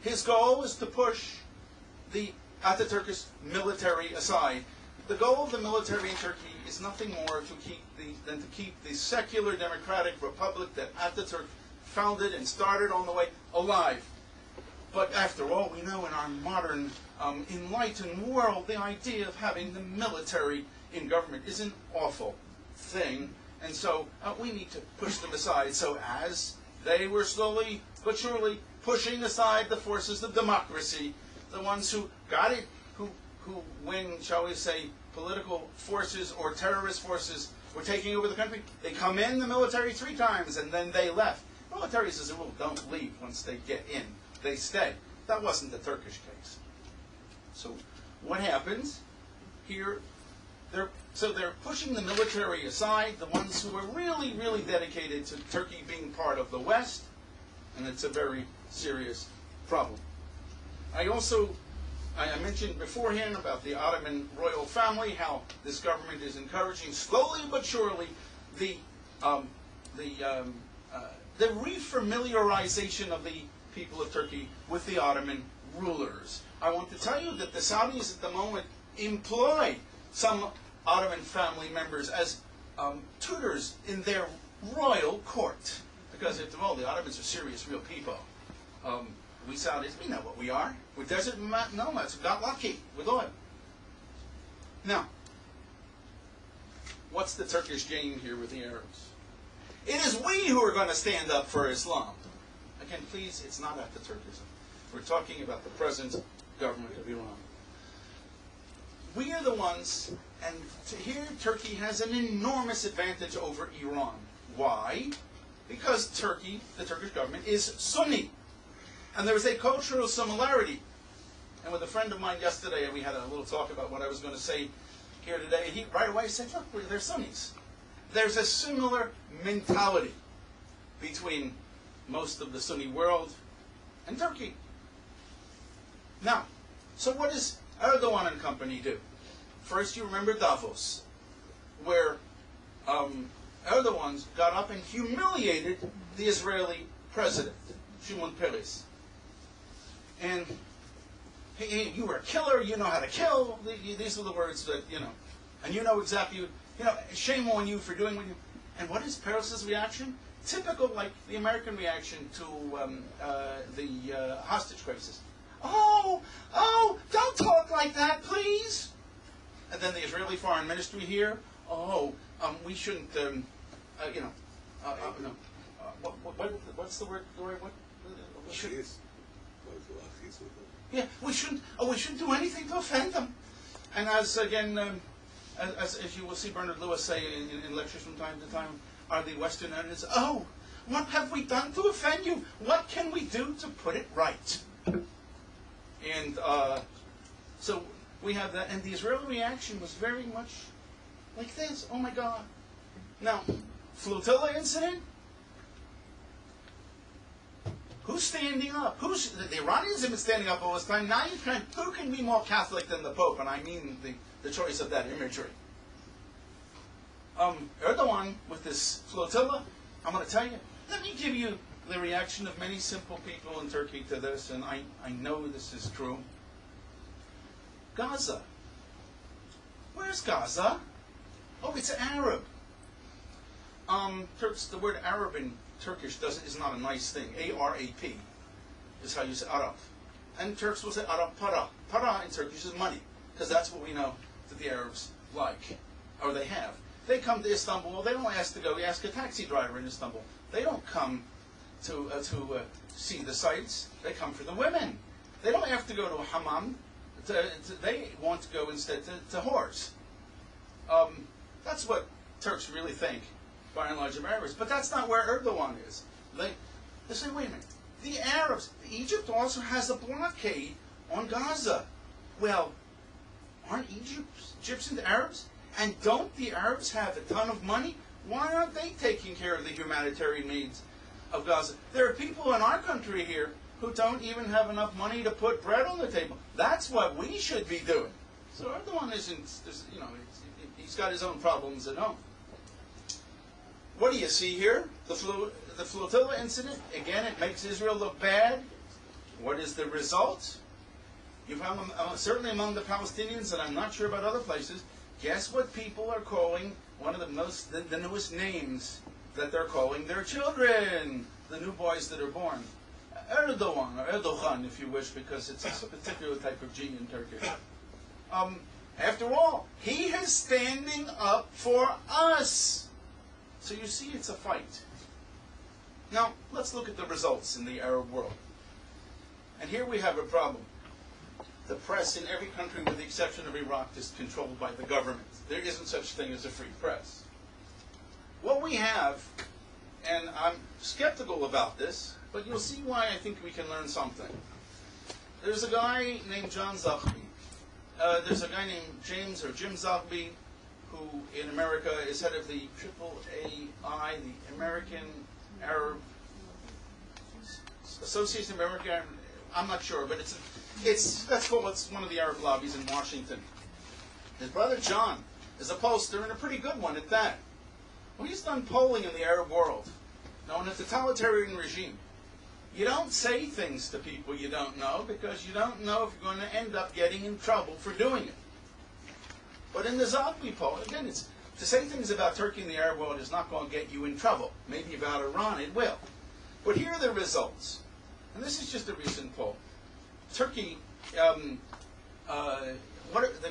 His goal is to push the Ataturkish military aside. The goal of the military in Turkey is nothing more than to keep the secular democratic republic that Ataturk founded and started on the way alive. But after all, we know in our modern enlightened world, the idea of having the military in government is an awful thing. And so we need to push them aside. So as they were slowly but surely pushing aside the forces of democracy, the ones who got it, who when, shall we say, political forces or terrorist forces were taking over the country, they come in the military 3 times and then they left. Militaries, as a rule, don't leave once they get in. They stay. That wasn't the Turkish case. So what happens here? They're pushing the military aside, the ones who are really, really dedicated to Turkey being part of the West, and it's a very serious problem. I mentioned beforehand about the Ottoman royal family, how this government is encouraging slowly but surely the refamiliarization of the people of Turkey with the Ottoman rulers. I want to tell you that the Saudis at the moment employ some Ottoman family members as tutors in their royal court. Because after all, the Ottomans are serious, real people. We Saudis, we know what we are. We're desert nomads, got lucky with oil. Now, what's the Turkish game here with the Arabs? It is we who are going to stand up for Islam. Again, please, it's not Ataturkism. We're talking about the present government of Iran. We are the ones, and here Turkey has an enormous advantage over Iran. Why? Because Turkey, the Turkish government, is Sunni. And there is a cultural similarity. And with a friend of mine yesterday, we had a little talk about what I was going to say here today. He right away said, look, they're Sunnis. There's a similar mentality between most of the Sunni world and Turkey. Now, so what does Erdogan and company do? First, you remember Davos, where Erdogan got up and humiliated the Israeli president, Shimon Peres. And hey, you were a killer, you know how to kill. These are the words that, and you know exactly, shame on you for doing what you. And what is Peres' reaction? Typical, like the American reaction to the hostage crisis. oh, don't talk like that, please. And then the Israeli Foreign Ministry here, we shouldn't, no. What's the word? We shouldn't. Yeah, we shouldn't do anything to offend them. And as you will see Bernard Lewis say in lectures from time to time, are the Western editors, what have we done to offend you? What can we do to put it right? And so we have that, and the Israeli reaction was very much like this. Oh my God. Now, flotilla incident? Who's standing up? The Iranians have been standing up all this time. Now who can be more Catholic than the Pope? And I mean the choice of that imagery. Erdogan with this flotilla, I'm going to tell you, let me give you the reaction of many simple people in Turkey to this, and I know this is true. Gaza. Where's Gaza? Oh, it's Arab. The word Arab in Turkish is not a nice thing. A-R-A-P is how you say Arab. And Turks will say Arab para. Para in Turkish is money, because that's what we know that the Arabs like, or they have. They come to Istanbul, they don't ask to go, we ask a taxi driver in Istanbul. They don't come to see the sights, they come for the women. They don't have to go to a hammam, they want to go instead to whores. That's what Turks really think, by and large, of Arabs. But that's not where Erdogan is. They say, wait a minute, the Arabs, Egypt also has a blockade on Gaza. Well, aren't Egyptians Arabs? And don't the Arabs have a ton of money? Why aren't they taking care of the humanitarian needs of Gaza? There are people in our country here who don't even have enough money to put bread on the table. That's what we should be doing. So Erdogan isn't, he's got his own problems at home. What do you see here? The flotilla incident. Again, it makes Israel look bad. What is the result? You found, certainly among the Palestinians, and I'm not sure about other places, guess what people are calling one of the newest names that they're calling their children, the new boys that are born? Erdogan, or Erdogan if you wish, because it's a particular type of G in Turkish. After all, he is standing up for us. So you see, it's a fight. Now, let's look at the results in the Arab world. And here we have a problem. The press in every country, with the exception of Iraq, is controlled by the government. There isn't such thing as a free press. What we have, and I'm skeptical about this, but you'll see why I think we can learn something. There's a guy named John Zogby. There's a guy named Jim Zogby, who in America is head of the AAAI, the American Arab Association of American. I'm not sure, but it's one of the Arab lobbies in Washington. His brother John is a pollster, and a pretty good one at that. Well, he's done polling in the Arab world. Now, in a totalitarian regime, you don't say things to people you don't know, because you don't know if you're going to end up getting in trouble for doing it. But in the Zogby poll, again, to say things about Turkey and the Arab world is not going to get you in trouble. Maybe about Iran it will. But here are the results. And this is just a recent poll. Turkey, the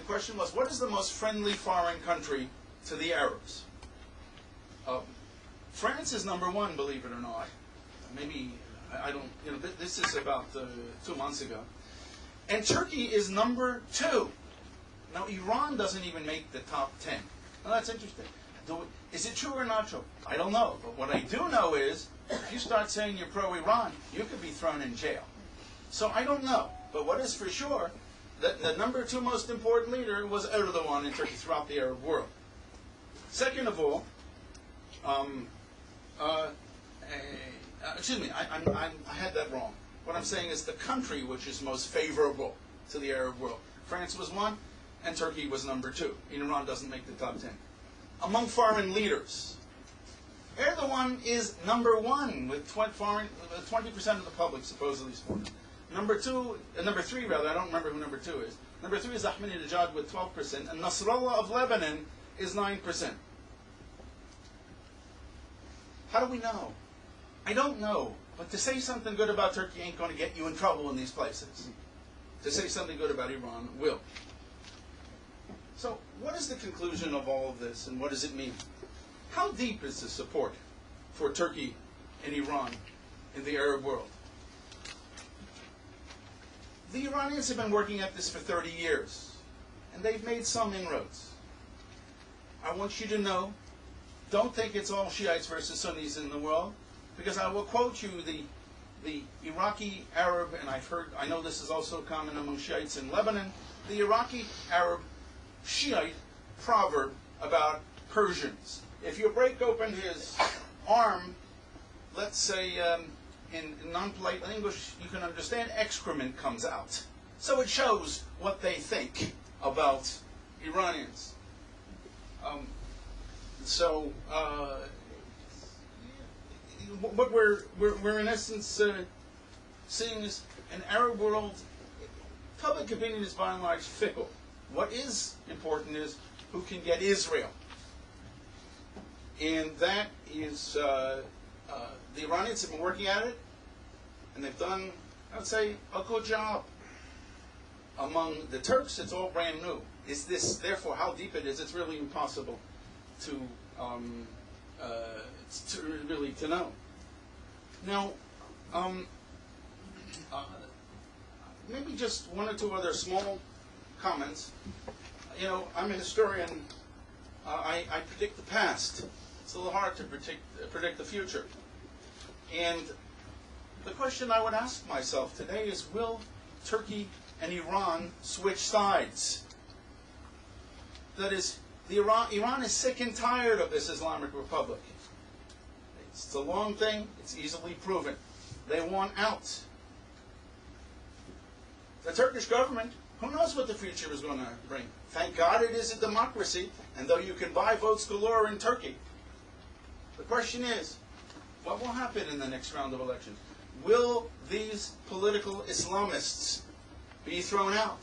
question was, what is the most friendly foreign country to the Arabs? France is number one, believe it or not. Maybe, I don't, this is about 2 months ago. And Turkey is number 2. Now, Iran doesn't even make the top 10. Now, that's interesting. Is it true or not true? I don't know. But what I do know is, if you start saying you're pro-Iran, you could be thrown in jail. So I don't know. But what is for sure, that the number 2 most important leader was Erdogan in Turkey throughout the Arab world. Second of all, excuse me, I had that wrong. What I'm saying is the country which is most favorable to the Arab world. France was 1, and Turkey was number 2. Iran doesn't make the top 10. Among foreign leaders, Erdogan is number 1 with 20% of the public supposedly supporting him. Number 3 rather, I don't remember who number 2 is. Number 3 is Ahmadinejad with 12%, and Nasrallah of Lebanon is 9%. How do we know? I don't know. But to say something good about Turkey ain't going to get you in trouble in these places. to say something good about Iran will. So what is the conclusion of all of this, and what does it mean? How deep is the support for Turkey and Iran in the Arab world? The Iranians have been working at this for 30 years, and they've made some inroads. I want you to know, don't think it's all Shiites versus Sunnis in the world, because I will quote you the Iraqi Arab, and I know this is also common among Shiites in Lebanon, the Iraqi Arab Shiite proverb about Persians. If you break open his arm, let's say in non-polite English, you can understand excrement comes out. So it shows what they think about Iranians. What we're in essence seeing is an Arab world. Public opinion is by and large fickle. What is important is who can get Israel, and that is the Iranians have been working at it, and they've done, I would say, a good job. Among the Turks, it's all brand new. Is this, therefore, how deep it is? It's really impossible to know. Now, maybe just one or two other small comments. You know, I'm a historian. I predict the past. It's a little hard to predict the future. And the question I would ask myself today is, will Turkey and Iran switch sides? That is, Iran is sick and tired of this Islamic Republic. It's a long thing. It's easily proven. They want out. The Turkish government, who knows what the future is going to bring? Thank God it is a democracy, and though you can buy votes galore in Turkey, the question is, what will happen in the next round of elections? Will these political Islamists be thrown out?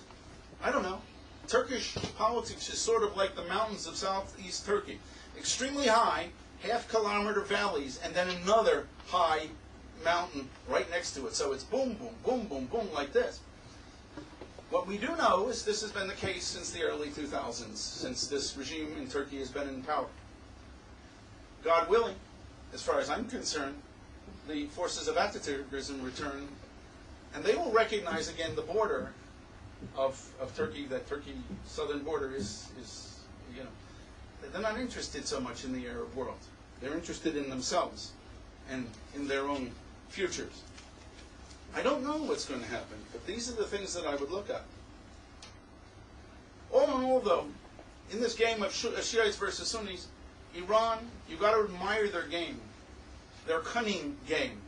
I don't know. Turkish politics is sort of like the mountains of southeast Turkey. Extremely high, half-kilometer valleys, and then another high mountain right next to it. So it's boom, boom, boom, boom, boom, like this. What we do know is this has been the case since the early 2000s, since this regime in Turkey has been in power. God willing, as far as I'm concerned, the forces of Atatürkism return, and they will recognize again the border of Turkey, that Turkey southern border is, you know, they're not interested so much in the Arab world. They're interested in themselves and in their own futures. I don't know what's going to happen, but these are the things that I would look at. All in all, though, in this game of Shiites versus Sunnis, Iran, you've got to admire their game, their cunning game.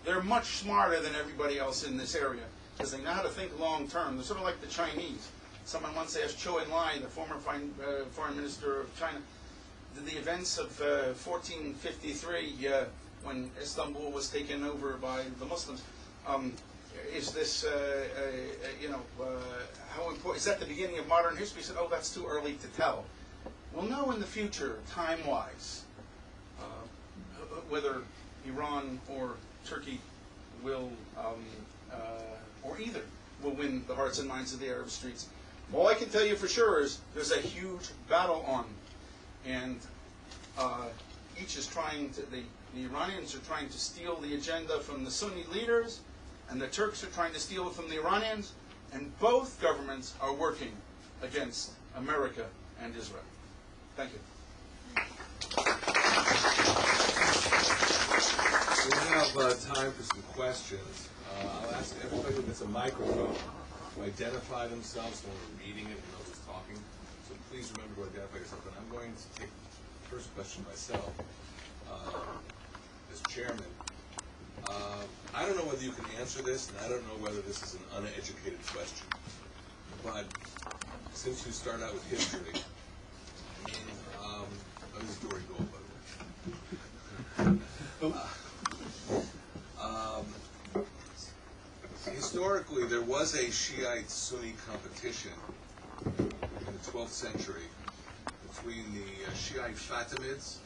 They're much smarter than everybody else in this area because they know how to think long term. They're sort of like the Chinese. Someone once asked Zhou Enlai, the former foreign minister of China, did the events of 1453, when Istanbul was taken over by the Muslims, is this, how important, is that the beginning of modern history? He said, oh, that's too early to tell. We'll know in the future, time-wise, whether Iran or Turkey will, or either, will win the hearts and minds of the Arab streets. All I can tell you for sure is there's a huge battle on, and each is trying to, the Iranians are trying to steal the agenda from the Sunni leaders, and the Turks are trying to steal it from the Iranians, and both governments are working against America and Israel. Thank you. We have time for some questions. I'll ask everybody who gets a microphone to identify themselves when we're reading it and knows who's talking. So please remember to identify yourself. And I'm going to take the first question myself as chairman. I don't know whether you can answer this, and I don't know whether this is an uneducated question. But since you start out with history, this is Dory Gold, by the way. Historically, there was a Shiite-Sunni competition in the 12th century between the Shiite Fatimids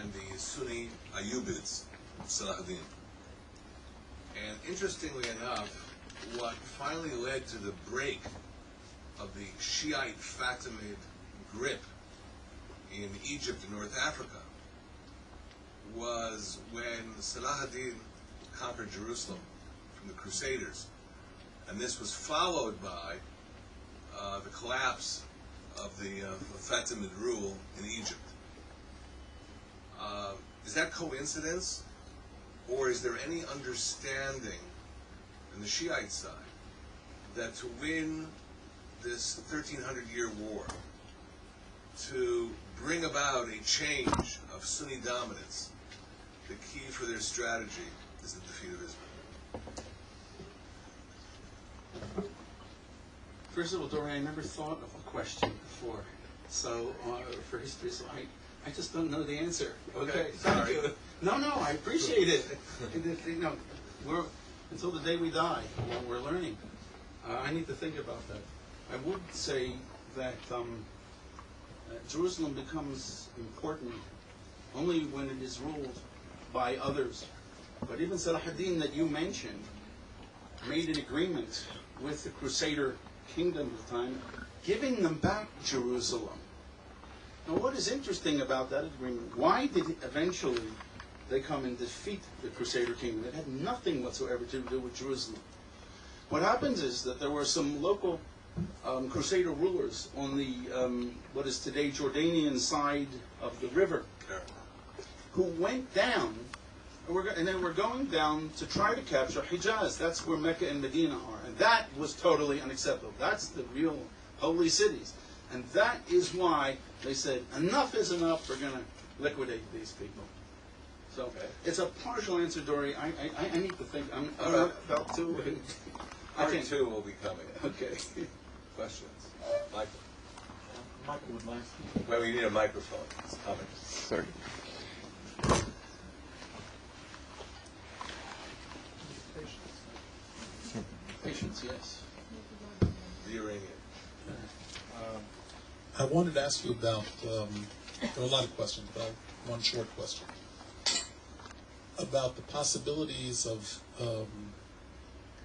and the Sunni Ayyubids, Salahuddin. And interestingly enough, what finally led to the break of the Shiite Fatimid grip in Egypt and North Africa was when Salah ad-Din conquered Jerusalem from the Crusaders. And this was followed by the collapse of the Fatimid rule in Egypt. Is that coincidence? Or is there any understanding on the Shiite side that to win this 1300-year war, to bring about a change of Sunni dominance, the key for their strategy is the defeat of Islam? First of all, Dorian, I never thought of a question before. So, for history, so I just don't know the answer. Okay, thank you. No, I appreciate it. Until the day we die, we're learning. I need to think about that. I would say that Jerusalem becomes important only when it is ruled by others. But even Salah ad-Din that you mentioned made an agreement with the Crusader kingdom at the time, giving them back Jerusalem. Now, what is interesting about that agreement? Why did eventually they come and defeat the Crusader kingdom? It had nothing whatsoever to do with Jerusalem. What happens is that there were some local Crusader rulers on the what is today Jordanian side of the river, who went down, and they were going down to try to capture Hijaz. That's where Mecca and Medina are, and that was totally unacceptable. That's the real holy cities, and that is why they said enough is enough. We're going to liquidate these people. So it's a partial answer, Dory. I need to think. I'm about to. Part two will be coming. Okay. Questions? Michael? Michael would like to. Well, we need a microphone. It's coming. Sorry. Patience, yes. The Iranian. I wanted to ask you about, there are a lot of questions, but one short question. About the possibilities of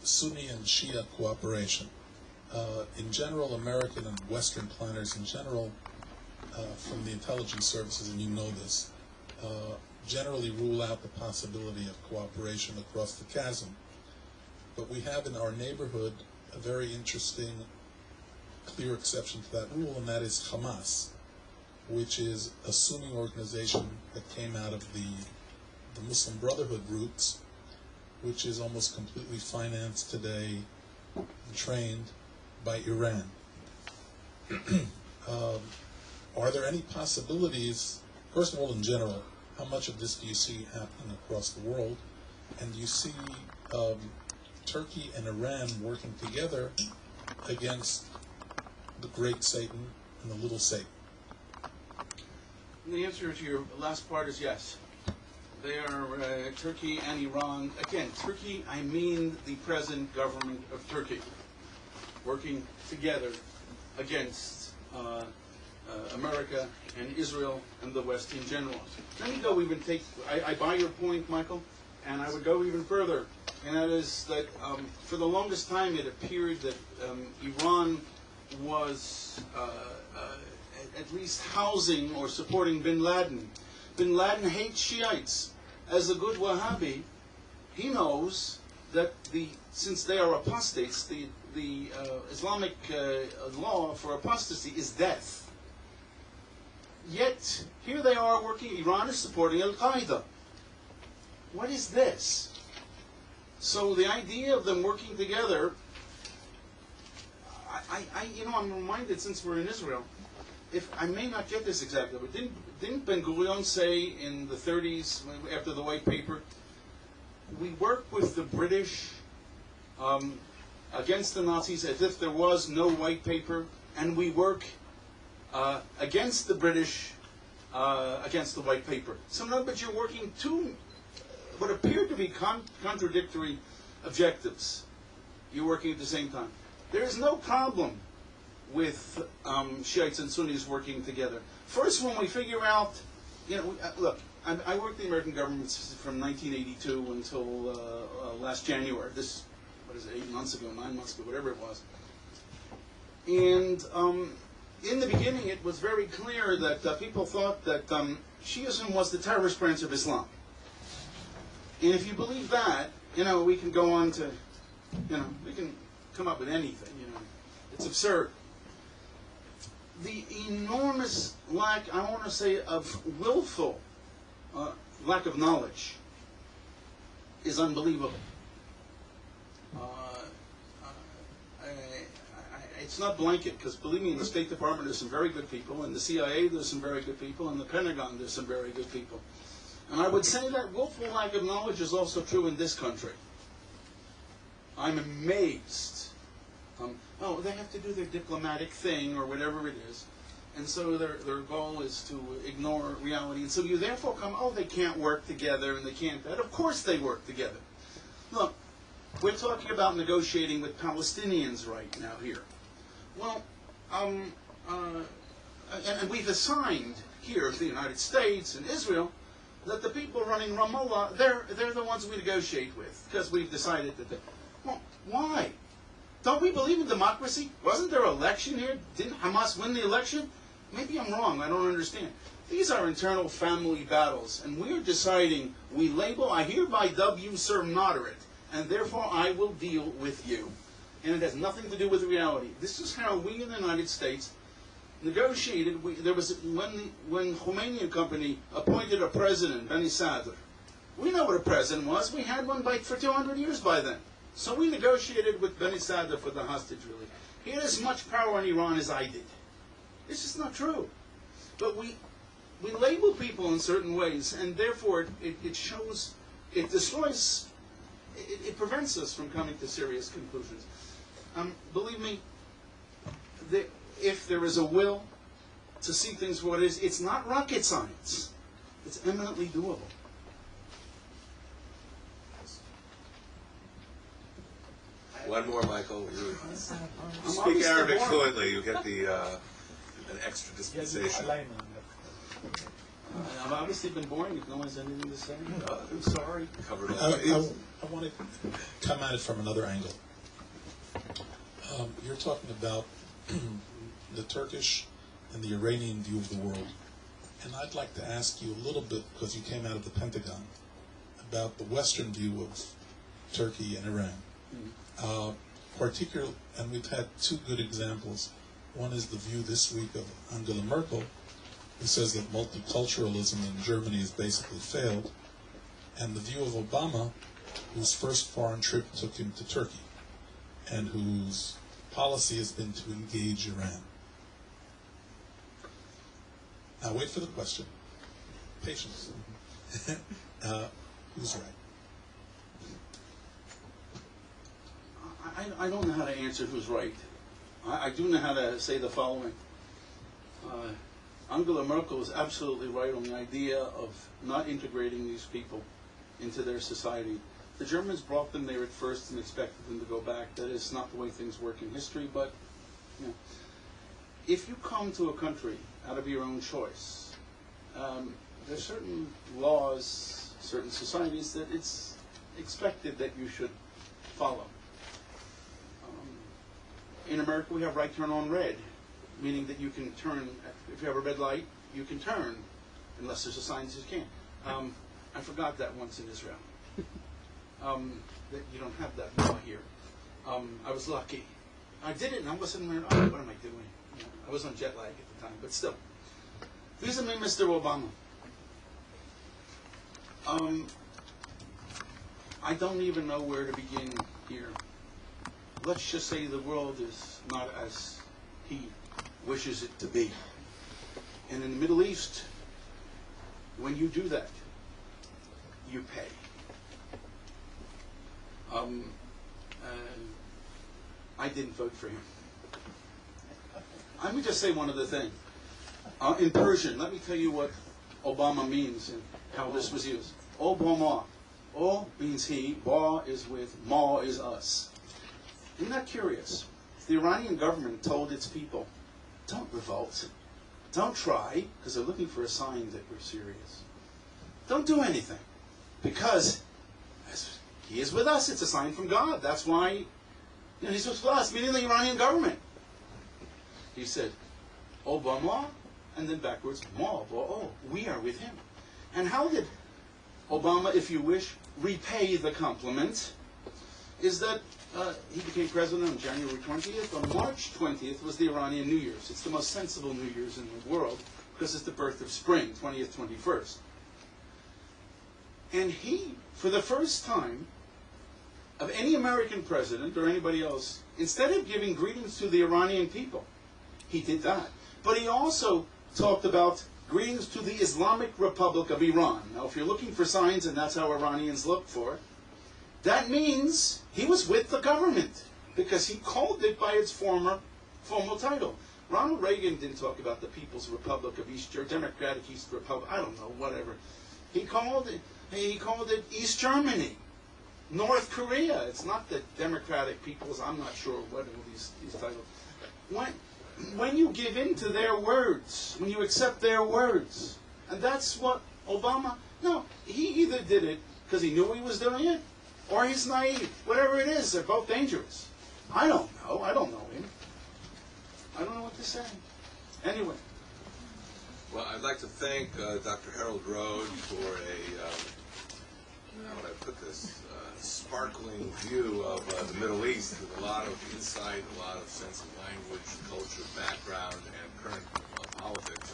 Sunni and Shia cooperation. In general, American and Western planners in general, from the intelligence services, and you know this, generally rule out the possibility of cooperation across the chasm. But we have in our neighborhood a very interesting, clear exception to that rule, and that is Hamas, which is a Sunni organization that came out of the Muslim Brotherhood roots, which is almost completely financed today and trained by Iran. Are there any possibilities, first of all, in general, how much of this do you see happening across the world? And do you see Turkey and Iran working together against the great Satan and the little Satan? The answer to your last part is yes. They are Turkey and Iran. Again, Turkey, I mean the present government of Turkey, working together against America and Israel and the West in general. Let me go even I buy your point, Michael, and I would go even further. And that is that for the longest time it appeared that Iran was at least housing or supporting bin Laden. Bin Laden hates Shiites. As a good Wahhabi, he knows that since they are apostates, the Islamic law for apostasy is death. Yet, here they are working, Iran is supporting Al-Qaeda. What is this? So the idea of them working together, I'm reminded, since we're in Israel, if I may not get this exactly, but didn't Ben Gurion say in the 30s, after the White Paper, we work with the British against the Nazis as if there was no White Paper, and we work against the British against the White Paper. So in other words, you're working two what appear to be contradictory objectives. You're working at the same time. There is no problem with Shiites and Sunnis working together. First, when we figure out, look, I worked in the American government from 1982 until last January, this what is it, 8 months ago, 9 months ago, whatever it was. And in the beginning, it was very clear that people thought that Shiism was the terrorist branch of Islam. And if you believe that, we can go on to, we can come up with anything, It's absurd. The enormous lack, I want to say, of willful lack of knowledge is unbelievable. It's not blanket, because believe me, in the State Department there's some very good people, in the CIA there's some very good people, in the Pentagon there's some very good people. And I would say that willful lack of knowledge is also true in this country. I'm amazed. They have to do their diplomatic thing or whatever it is, and so their goal is to ignore reality. And so you therefore come, they can't work together and they can't that. Of course they work together. Look, we're talking about negotiating with Palestinians right now here. Well, and we've assigned here to the United States and Israel that the people running Ramallah, they're the ones we negotiate with, because we've decided that well, why? Don't we believe in democracy? Wasn't there an election here? Didn't Hamas win the election? Maybe I'm wrong, I don't understand. These are internal family battles, and we're deciding, we label, I hereby dub you Sir Moderate, and therefore I will deal with you. And it has nothing to do with reality. This is how we in the United States negotiated. There was when Khomeini and company appointed a president, Beni Sadr. We know what a president was. We had one for 200 years by then. So we negotiated with Beni Sadr for the hostage relief. He had as much power in Iran as I did. This is not true. But we label people in certain ways, and therefore it shows, it destroys, it prevents us from coming to serious conclusions. Believe me, if there is a will to see things for what it is, it's not rocket science. It's eminently doable. One more, Michael. You I'm speak obviously Arabic boring. fluently. You get an extra dispensation. I've obviously been boring if no one has anything to say. I'm sorry. Covered all bases. I want to come at it from another angle. You're talking about the Turkish and the Iranian view of the world. And I'd like to ask you a little bit, because you came out of the Pentagon, about the Western view of Turkey and Iran. Particularly, and we've had two good examples. One is the view this week of Angela Merkel, who says that multiculturalism in Germany has basically failed, and the view of Obama, whose first foreign trip took him to Turkey, and whose policy has been to engage Iran. Now wait for the question. Patience. Who's right? I don't know how to answer who's right. I do know how to say the following. Angela Merkel is absolutely right on the idea of not integrating these people into their society. The Germans brought them there at first and expected them to go back. That is not the way things work in history, but if you come to a country out of your own choice, there's certain laws, certain societies that it's expected that you should follow. In America, we have right turn on red, meaning that you can turn, if you have a red light, you can turn, unless there's a sign that says you can't. I forgot that once in Israel. That you don't have that law here. I was lucky. I did it, and I wasn't there. Oh, what am I doing? I was on jet lag at the time, but still. Visit me, Mr. Obama. I don't even know where to begin here. Let's just say the world is not as he wishes it to be. And in the Middle East, when you do that, you pay. I didn't vote for him. Let me just say one other thing. In Persian, let me tell you what Obama means and how this was used. Obama. O means he, Ba is with, Ma is us. Isn't that curious? The Iranian government told its people, don't revolt. Don't try, because they're looking for a sign that we're serious. Don't do anything, because, as he is with us. It's a sign from God. That's why he's with us, meaning the Iranian government. He said, Obama, and then backwards, we are with him. And how did Obama, if you wish, repay the compliment? Is that he became president on January 20th. On March 20th was the Iranian New Year's. It's the most sensible New Year's in the world because it's the birth of spring, 20th, 21st. And he, for the first time, of any American president or anybody else, instead of giving greetings to the Iranian people, he did that. But he also talked about greetings to the Islamic Republic of Iran. Now, if you're looking for signs, and that's how Iranians look for it, that means he was with the government, because he called it by its formal title. Ronald Reagan didn't talk about the People's Republic of East Germany, Democratic East Republic, I don't know, whatever. He called it East Germany, North Korea. It's not the Democratic People's, I'm not sure what are these titles. When you give in to their words, when you accept their words, and that's what Obama, no, he either did it because he knew he was doing it, or he's naive. Whatever it is, they're both dangerous. I don't know. I don't know him. I don't know what to say. Anyway. Well, I'd like to thank Dr. Harold Rhode for how would I put this, sparkling view of the Middle East with a lot of insight, a lot of sense of language, culture, background, and current politics.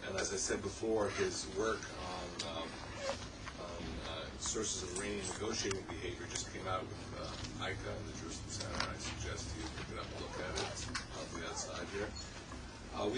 And as I said before, his work on sources of Iranian negotiating behavior just came out with ICA and the Jerusalem Center. I suggest you pick it up and look at it. It's on the outside here. We